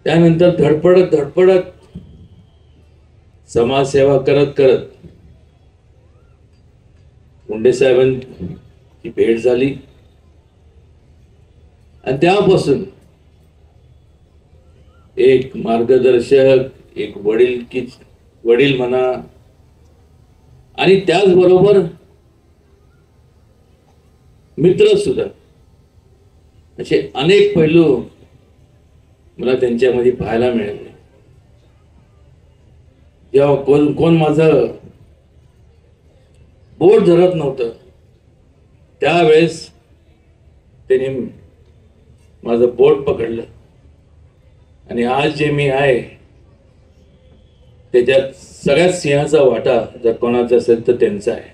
त्यानंतर धडपडत समाजसेवा करत मुंडे साहेबांची भेट झाली आणि त्यापासून एक मार्गदर्शक, एक वडील म्हणा, आणि त्याचबरोबर मित्र सुद्धा, असे अनेक पैलू मला त्यांच्यामध्ये पाहायला मिळाले. जेव्हा कोण माझं बोट धरत नव्हतं त्यावेळेस त्यांनी माझं बोट पकडलं आणि आज जे मी आहे त्याच्यात सगळ्यात सिंहाचा वाटा जर कोणाचा असेल तर त्यांचा आहे.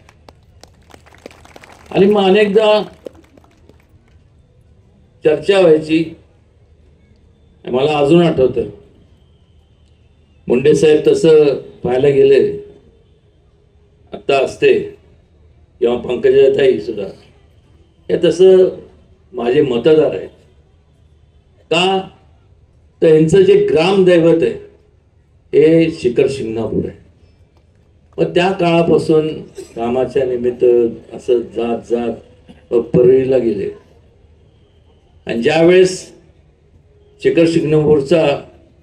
आणि मग अनेकदा चर्चा व्हायची. मला अजून आठवतं, मुंडे साहेब तसं पाहायला गेले आता असते किंवा पंकजाताई सुद्धा, हे तसं माझे मतदार आहेत. का तर यांचं जे ग्रामदैवत आहे हे शिखर शिंगणापूर आहे. मग त्या काळापासून कामाच्या निमित्त असं जात परळीला गेले आणि ज्यावेळेस शिखर शिंगणापूरचा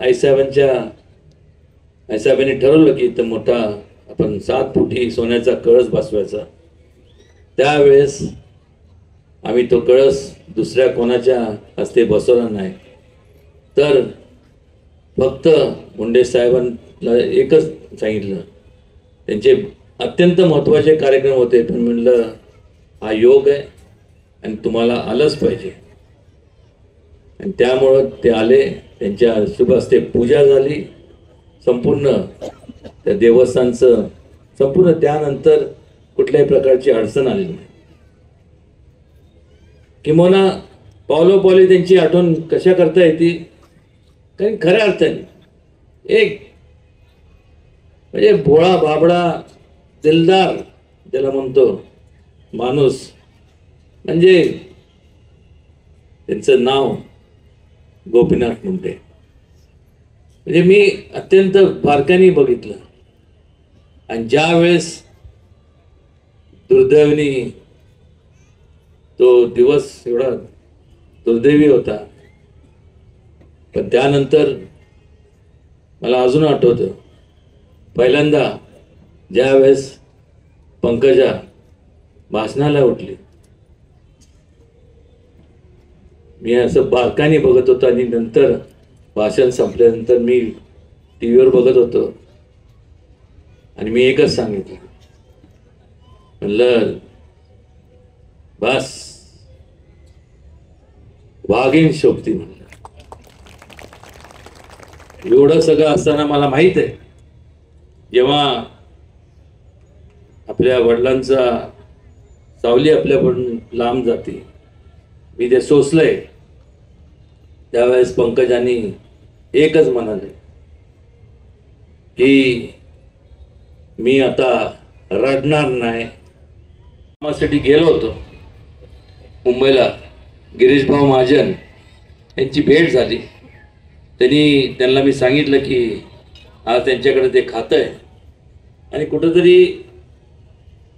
आईसाहेबांनी ठरवलं की इथं मोठा आपण 7 फुटी सोन्याचा कळस बसवायचा, त्यावेळेस आम्ही तो कळस दुसऱ्या कोणाच्या हस्ते बसवला नाही, तर फक्त मुंडे साहेबांना एकच सांगितलं. त्यांचे अत्यंत महत्त्वाचे कार्यक्रम होते, पण म्हणलं हा योग आहे आणि तुम्हाला आलंच पाहिजे. आणि त्यामुळं ते आले. त्यांच्या शुभ हस्ते पूजा झाली संपूर्ण त्या देवस्थानचं संपूर्ण. त्यानंतर कुठल्याही प्रकारची अडचण आली नाही. किंवा पावलोपावली त्यांची आठवण कशा करता येते, कारण खऱ्या अर्थाने एक म्हणजे भोळा बाबडा दिलदार ज्याला म्हणतो माणूस, म्हणजे त्यांचं नाव गोपीनाथ मुंडे. म्हणजे मी अत्यंत बारकाईने बघितलं. आणि ज्या वेळेस दुर्दैवाने तो दिवस एवढा दुर्दैवी होता, पण त्यानंतर मला अजून आठवतं पहिल्यांदा ज्या वेळेस पंकजा भाषणाला उठली, मी असं बारकाईने बघत होतो आणि नंतर भाषण संपल्यानंतर मी टीव्हीवर बघत होतो आणि मी एकच सांगितलं, म्हणलं बस वाघीण शोभती. म्हणलं एवढं सगळं असताना मला माहित आहे जेव्हा आपल्या वडिलांचा सावली आपल्याकडून लांब जाते, मी ते सोसलंय. त्यावेळेस पंकजांनी एकच म्हणाले की मी आता रडणार नाही. कामासाठी गेलो होतो मुंबईला, गिरीश भाऊ महाजन यांची भेट झाली. त्यांना मी सांगितलं की आज त्यांच्याकडे ते खातं आहे आणि कुठंतरी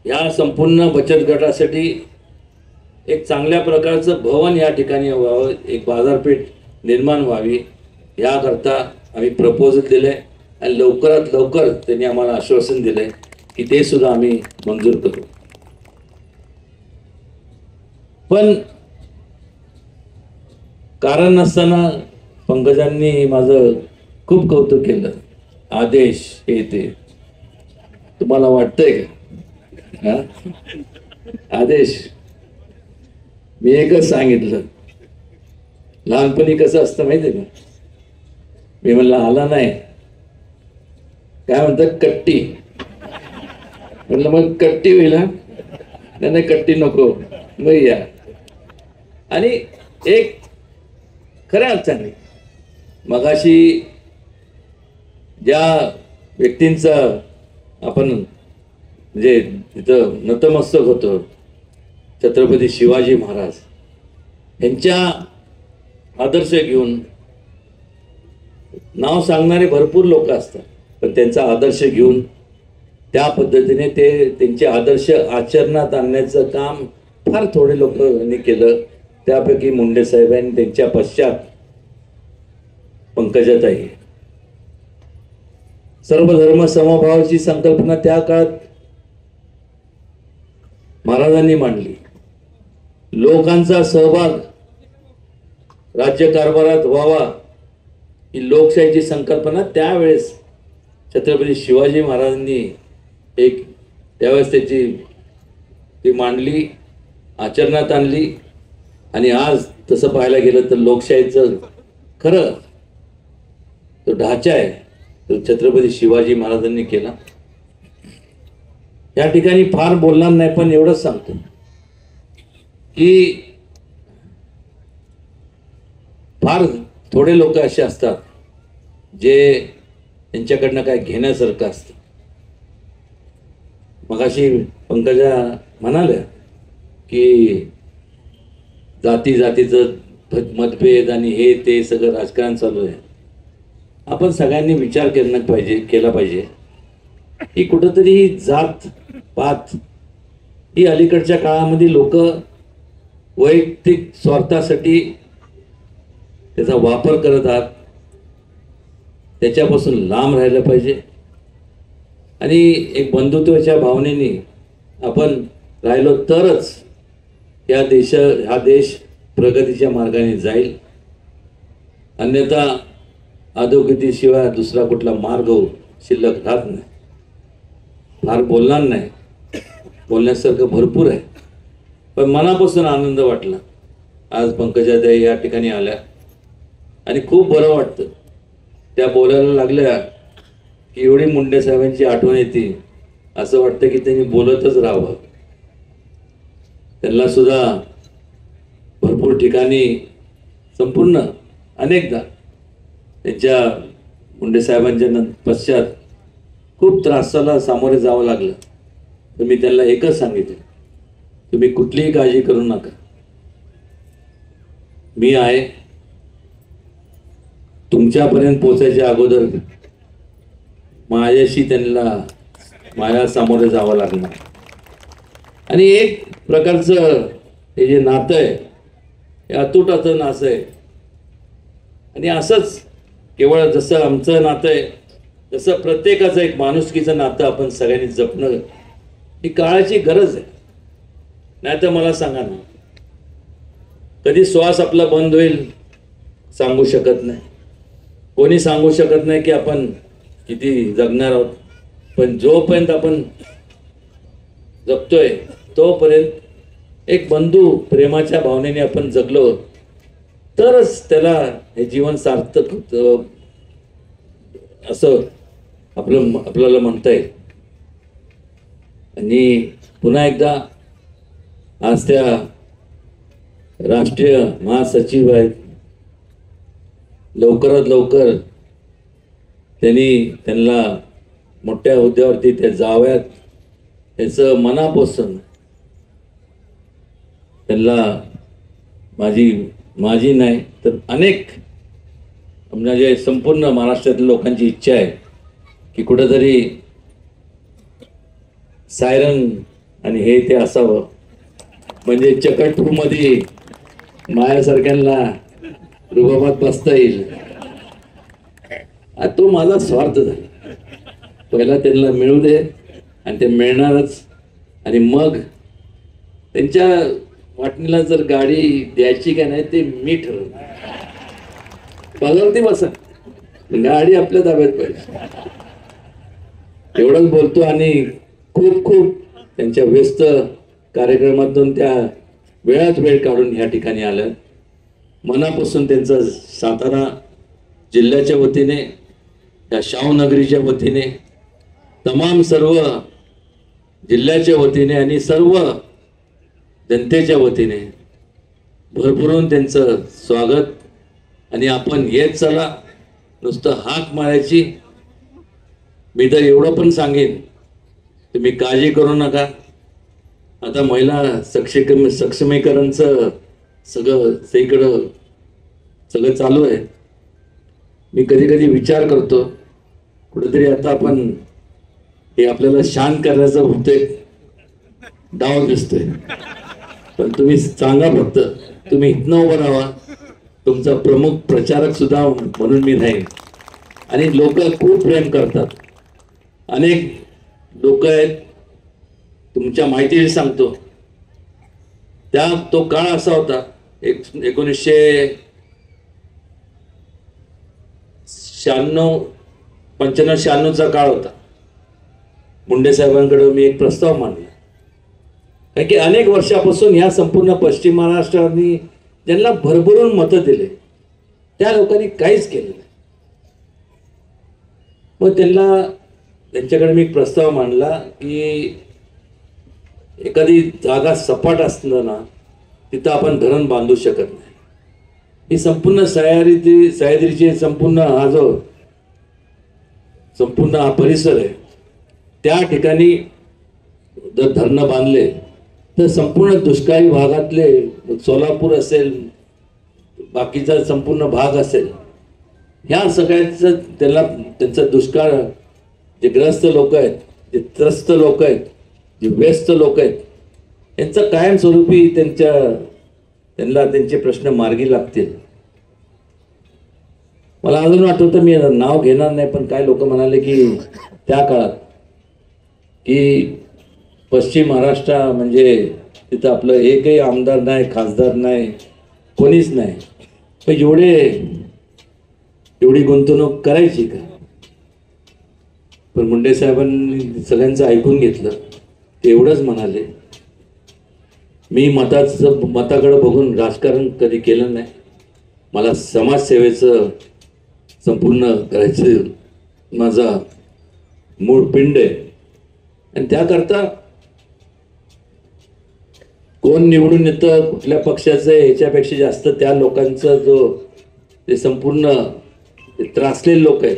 ह्या संपूर्ण बचत गटासाठी एक चांगल्या प्रकारचं भवन या ठिकाणी व्हावं, एक बाजारपेठ निर्माण व्हावी याकरता आम्ही प्रपोजल दिलं आहे आणि लवकरात लवकर त्यांनी आम्हाला आश्वासन दिलं आहे की ते सुद्धा आम्ही मंजूर करू. पण कारण नसताना पंकजांनी माझं खूप कौतुक केलं. आदेश हे ते तुम्हाला वाटतंय का? आदेश मी एकच सांगितलं. लहानपणी कसं असतं माहिती आहे का? मी म्हणलं आला नाही, काय म्हणतात कट्टी. म्हणलं मग कट्टी होईल. नाही कट्टी नको, मग या. आणि एक खऱ्या अर्थाने मगाशी ज्या व्यक्तींचं आपण म्हणजे तिथं नतमस्तक होतो, छत्रपती शिवाजी महाराज यांच्या आदर्श घेऊन नाव सांगणारे भरपूर लोक असतात, पण त्यांचा आदर्श घेऊन त्या पद्धतीने ते त्यांचे आदर्श आचरणात आणण्याचं काम फार थोडे लोकांनी केलं. त्यापैकी मुंडे साहेबांनी त्यांच्या पश्चात पंकजाताई सर्वधर्म समभावाची संकल्पना त्या काळात महाराजांनी मांडली. लोकांचा सहभाग राज्यकारभारात व्हावा ही लोकशाहीची संकल्पना त्यावेळेस छत्रपती शिवाजी महाराजांनी त्यावेळेस ती मांडली, आचरणात आणली. आणि आज तसं पाहायला गेलं तर लोकशाहीचं खरं तो ढाचा आहे तो छत्रपती शिवाजी महाराजांनी केला. या ठिकाणी फार बोलणार नाही, पण एवढंच सांगतो की फार थोडे लोक असे असतात जे त्यांच्याकडनं काय घेण्यासारखं असतं. मगाशी पंकजा म्हणाल्या की जातीचं मतभेद आणि हे ते सगळं राजकारण चालू आहे. आपण सगळ्यांनी विचार केला पाहिजे की कुठंतरी ही जात पात ही अलीकडच्या काळामध्ये लोक वैयक्तिक स्वार्थासाठी त्याचा वापर करत आहात. त्याच्यापासून लांब राहायला पाहिजे आणि एक बंधुत्वाच्या भावनेने आपण राहिलो तरच हा देश प्रगतीच्या मार्गाने जाईल. अन्यथा अधोगतीशिवाय दुसरा कुठला मार्ग शिल्लक राहत नाही. फार बोलणार नाही, बोलण्यासारखं भरपूर आहे, पण मनापासून आनंद वाटला आज पंकजाताई या ठिकाणी आल्या आणि खूप बरं वाटतं. त्या बोलायला लागल्या की एवढी मुंडे साहेबांची आठवण येते, असं वाटतं की त्यांनी बोलतच राहावं. त्यांना सुद्धा भरपूर ठिकाणी संपूर्ण अनेकदा त्यांच्या मुंडे साहेबांच्या पश्चात खूप त्रासाला सामोरे जावं लागलं. तर मी त्यांना एकच सांगितलं, तुम्ही कुठलीही काळजी करू नका, मी आहे. तुमच्यापर्यंत पोचायच्या अगोदर माझ्याशी माझ्या सामोरे जावं लागणार. आणि एक प्रकारचं हे जे नातं आहे हे अतूटाचं नातं आहे. आणि असंच केवळ जसं आमचं नातं आहे तसं प्रत्येकाचं एक माणुसकीचं नातं आपण सगळ्यांनी जपणं ही काळाची गरज आहे. नाही तर मला सांगा ना, कधी श्वास आपला बंद होईल सांगू शकत नाही. कोणी सांगू शकत नाही की आपण किती जगणार आहोत. पण जोपर्यंत आपण जगतोय तोपर्यंत एक बंधू प्रेमाच्या भावनेने आपण जगलो तरच त्याला हे जीवन सार्थक असं आपल्याला म्हणता येईल. आणि पुन्हा एकदा आज त्या राष्ट्रीय महासचिव आहेत, लवकरात लवकर त्यांना मोठ्या हुद्द्यावरती त्या जाव्यात याचं मनापासून त्यांना माझी नाही तर अनेक म्हणजे संपूर्ण महाराष्ट्रातील लोकांची इच्छा आहे की कुठंतरी सायरन आणि हे ते असावं. म्हणजे चकट मध्ये माझ्यासारख्यांना रुबाबात बसता येईल. तो माझा स्वार्थ झाला. पहिला त्यांना मिळू दे आणि ते मिळणारच. आणि मग त्यांच्या वाटणीला जर गाडी द्यायची का नाही ते मी ठरवलं. पगारती बसा, गाडी आपल्या ताब्यात पाहिजे. एवढंच बोलतो आणि खूप खूप त्यांच्या व्यस्त कार्यक्रमातून त्या वेळात वेळ काढून ह्या ठिकाणी आलं. मनापासून त्यांचं सातारा जिल्ह्याच्या वतीने, त्या शाहूनगरीच्या वतीने, तमाम सर्व जिल्ह्याच्या वतीने आणि सर्व जनतेच्या वतीने भरभरून त्यांचं स्वागत. आणि आपण येत चला, नुसतं हाक मारायची. मी तर एवढं पण सांगेन, तुम्ही काळजी करू नका. आता महिला सक्षमीकरणचं सगळं सगळीकडं सगळं चालू आहे. मी कधी कधी विचार करतो, कुठेतरी आता आपण हे आपल्याला शांत करण्याचा बहुतेक डाव दिसतोय. पण तुम्ही सांगा फक्त, तुम्ही इथनं उभं राहा. तुमचा प्रमुख प्रचारक सुद्धा म्हणून मी राहीन. आणि लोक खूप प्रेम करतात. अनेक लोक आहेत, तुमच्या माहितीशी सांगतो, तो काळ असा होता 1995-96चा काळ होता. मुंडे साहेबांकडे मी एक प्रस्ताव मांडला, कारण की अनेक वर्षापासून ह्या संपूर्ण पश्चिम महाराष्ट्राने ज्यांना भरभरून मतं दिले त्या लोकांनी काहीच केलं नाही. मग त्यांच्याकडे मी एक प्रस्ताव मांडला की एखादी जागा सपाट असताना तिथं आपण धरण बांधू शकत नाही. ही संपूर्ण सह्याद्रीची संपूर्ण हा परिसर आहे, त्या ठिकाणी जर धरणं बांधले तर संपूर्ण दुष्काळी भागातले सोलापूर असेल, बाकीचा संपूर्ण भाग असेल, ह्या सगळ्यांचं त्यांचा दुष्काळ, जे ग्रस्त लोक आहेत, जे त्रस्त लोक आहेत, जे व्यस्त लोक आहेत, यांचं कायमस्वरूपी त्यांना त्यांचे प्रश्न मार्गी लागतील. मला अजून आठवतं, मी नाव घेणार नाही, पण काय लोक म्हणाले की त्या काळात की पश्चिम महाराष्ट्र म्हणजे तिथं आपलं एकही आमदार नाही, खासदार नाही, कोणीच नाही, पण एवढी गुंतवणूक करायची का? पण मुंडे साहेबांनी सगळ्यांचं ऐकून घेतलं. ते एवढंच म्हणाले, मी मताकडे बघून राजकारण कधी केलं नाही, मला समाजसेवेचं संपूर्ण करायचं माझा मूळ पिंड आहे. आणि त्याकरता कोण निवडून येतं, कुठल्या पक्षाचं, ह्याच्यापेक्षा जास्त त्या लोकांचा ते संपूर्ण त्रासलेले लोक आहेत,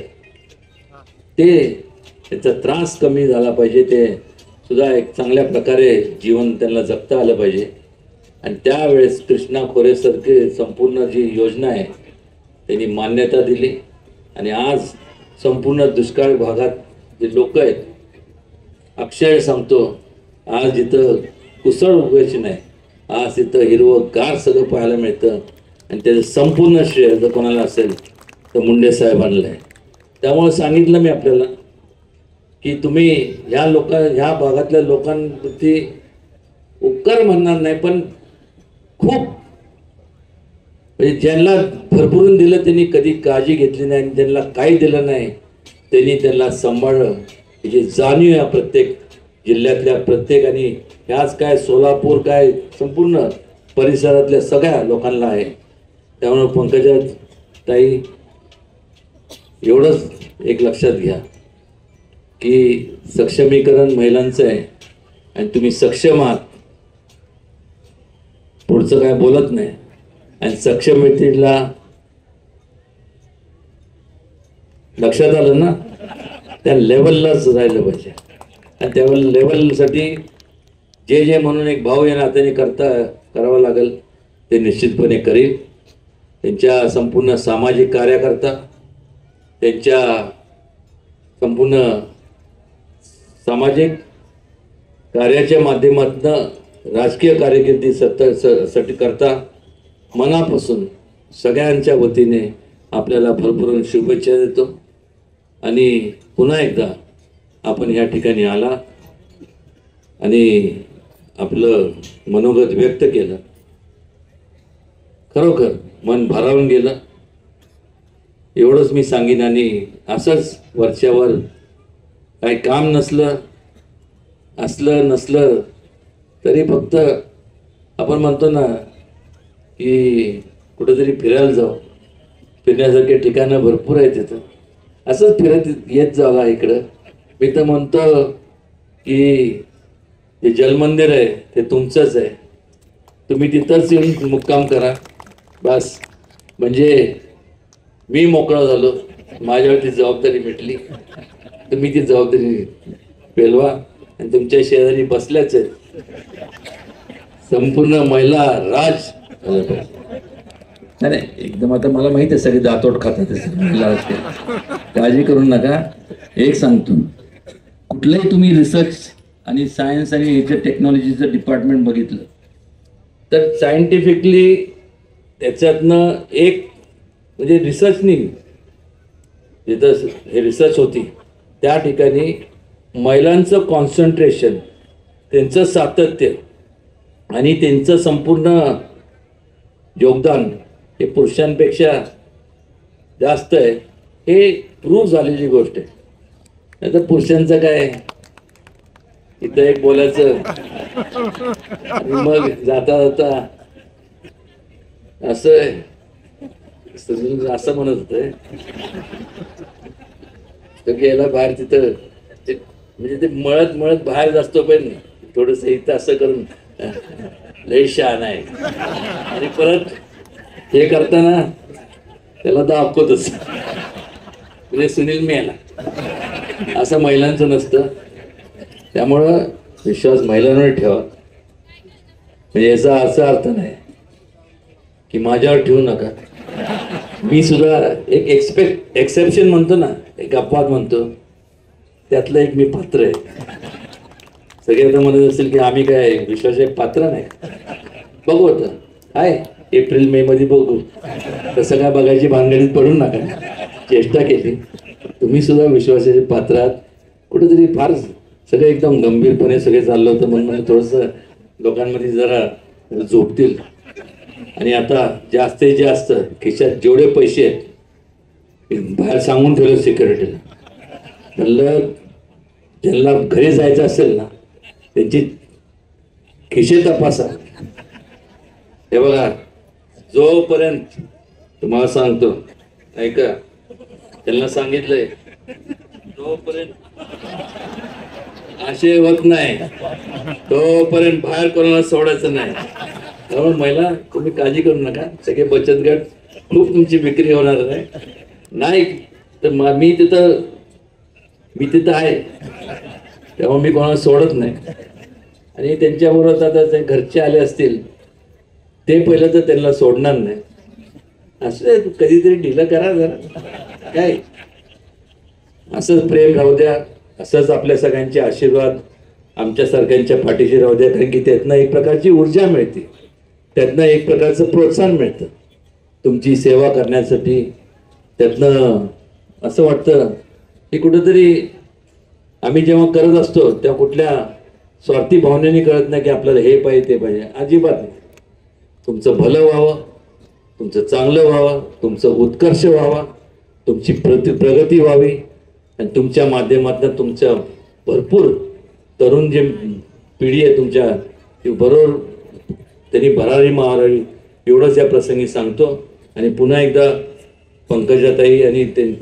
त्याचा त्रास कमी झाला पाहिजे. ते सुद्धा एक चांगल्या प्रकारे जीवन त्यांना जगता आलं पाहिजे. आणि त्यावेळेस कृष्णा खोरेसारखे संपूर्ण जी योजना आहे त्यांनी मान्यता दिली. आणि आज संपूर्ण दुष्काळ भागात जे लोक आहेत, अक्षय सांगतो, आज इथं कुसळ उगायची नाही, आज इथं हिरवंगार सगळं पाहायला मिळतं. आणि त्याचं संपूर्ण श्रेय जर कोणाला असेल तर मुंडे साहेबांना आहे. त्यामुळे सांगितलं मी आपल्याला की तुम्ही ह्या भागातल्या लोकांवरती उपकार म्हणणार नाही, पण खूप म्हणजे ज्यांना भरभरून दिलं त्यांनी कधी काळजी घेतली नाही, आणि ज्यांना काही दिलं नाही त्यांनी त्यांना सांभाळलं. जी जाणीव या प्रत्येक जिल्ह्यातल्या प्रत्येक, आणि ह्याच काय सोलापूर काय संपूर्ण परिसरातल्या सगळ्या लोकांना आहे. त्यामुळे पंकजा ताई, एवढंच एक लक्षात घ्या की सक्षमीकरण महिलांचं आहे आणि तुम्ही सक्षम आहात, पुढचं काय बोलत नाही. आणि सक्षमतेला लक्षात आलं ना, त्या लेवललाच राहिलं पाहिजे. आणि त्या लेवलसाठी जे म्हणून एक भाऊ या नात्याने करावं लागेल ते निश्चितपणे करील. त्यांच्या संपूर्ण सामाजिक कार्यकर्ता, त्यांच्या संपूर्ण सामाजिक कार्याच्या माध्यमातून राजकीय कारकिर्दीसाठी करता मनापासून सगळ्यांच्या वतीने आपल्याला भरभरून शुभेच्छा देतो आणि पुन्हा एकदा आपण या ठिकाणी आला आणि आपलं मनोगत व्यक्त केलं. खरोखर मन भारावून गेलं. एवढंच मी सांगेन. आणि असंच वरच्यावर काही काम नसलं नसलं तरी फक्त आपण म्हणतो ना की कुठेतरी फिरायला जाऊ, फिरण्यासारखे ठिकाणं भरपूर आहेत तिथं. असंच फिरत येत जावा इकडं. मी तर म्हणतो की जे जलमंदिर आहे ते तुमचंच आहे. तुम्ही तिथंच येऊन मुक्काम करा बस. म्हणजे मी मोकळा झालो, माझ्यावरती जबाबदारी मिटली. तुम्ही ती जबाबदारी पेलवा. आणि तुमच्या शेजारी बसल्याच आहेत. संपूर्ण महिला राज झालं पाहिजे. नाही एकदम आता मला माहिती आहे सगळे दातोड खातात महिला, काळजी करू नका. एक सांगतो, कुठलंही तुम्ही रिसर्च आणि सायन्स आणि ह्याच्या टेक्नॉलॉजीचं डिपार्टमेंट बघितलं तर सायंटिफिकली त्याच्यातनं एक म्हणजे रिसर्चनी जिथं हे रिसर्च होती त्या ठिकाणी महिलांचं कॉन्सन्ट्रेशन, त्यांचं सातत्य आणि त्यांचं संपूर्ण योगदान हे पुरुषांपेक्षा जास्त आहे. हे प्रूव्ह झालेली गोष्ट आहे. नाही तर पुरुषांचं काय इथं एक बोलायचं आणि मग जाता जाता असं असं म्हणत होतं तो गेला बाहेर. तिथं म्हणजे ते मळत बाहेर असतो पण थोडंसं इथं असं करून लय शहाणा आहे. आणि परत हे करताना त्याला दाखवतच म्हणजे सुनील मेला. असं महिलांचं नसतं. त्यामुळं विश्वास महिलांवर ठेवा. म्हणजे याचा असा अर्थ नाही की माझ्यावर ठेवू नका. मी सुद्धा एक एक्सेप्शन म्हणतो ना, एक अपवाद म्हणतो, त्यातलं एक मी पात्र आहे. सगळे आता म्हणत असेल की आम्ही काय विश्वासाचे पात्र नाही. बघू आता आहे एप्रिल मे मध्ये बघू. तसं काय बघायची भानगडीत पडू नका. चेष्टा केली. तुम्ही सुद्धा विश्वासाचे पात्र आहात. कुठेतरी फार सगळे एकदम गंभीरपणे सगळे चाललं होतं म्हणून थोडंसं लोकांमध्ये जरा झोपतील. आणि आता जास्तीत जास्त खिशात जेवढे पैसे आहेत बाहेर सांगून ठेवलं सिक्युरिटीला. म्हणलं ज्यांना घरी जायचं असेल ना त्यांची खिशे तपासा. हे बघा, जोपर्यंत तुम्हाला सांगतो ऐका, त्यांना सांगितलंय जोपर्यंत असे होत नाही तोपर्यंत बाहेर कोणाला सोडायचं नाही. त्यामुळे महिला तुम्ही काळजी करू नका. सगळे बचत गट खूप तुमची विक्री होणार आहे. नाही तर मी तिथं आहे तेव्हा मी कोणाला सोडत नाही. आणि त्यांच्याबरोबर आता ते घरचे आले असतील ते पहिलं तर त्यांना सोडणार नाही. असं कधीतरी ढिलं करा जरा. काय असंच प्रेम राहू द्या. असंच आपल्या सगळ्यांचे आशीर्वाद आमच्यासारख्यांच्या पाठीशी राहू द्या. कारण की त्यातनं एक प्रकारची ऊर्जा मिळते. त्यातनं एक प्रकारचं प्रोत्साहन मिळतं तुमची सेवा करण्यासाठी. त्यातनं असं वाटतं की कुठंतरी आम्ही जेव्हा करत असतो तेव्हा कुठल्या स्वार्थी भावनेने करत नाही की आपल्याला हे पाहिजे ते पाहिजे. अजिबात नाही. तुमचं भलं व्हावं, तुमचं चांगलं व्हावं, तुमचं उत्कर्ष व्हावा, तुमची प्रगती व्हावी. आणि तुमच्या माध्यमातून तुमच्या भरपूर तरुण जे पिढी आहे तुमच्या ती बरोबर त्यांनी भरारी मारावी एवढंच या प्रसंगी सांगतो. आणि पुन्हा एकदा पंकजाताई आणि ते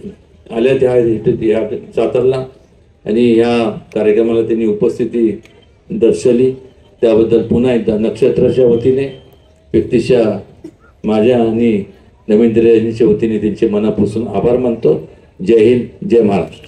आल्या त्या या सातारला आणि ह्या कार्यक्रमाला त्यांनी उपस्थिती दर्शवली त्याबद्दल पुन्हा एकदा नक्षत्राच्या वतीने व्यक्तिशः माझ्या आणि नवीन दिराच्या वतीने त्यांचे मनापासून आभार मानतो. जय हिंद, जय महाराष्ट्र.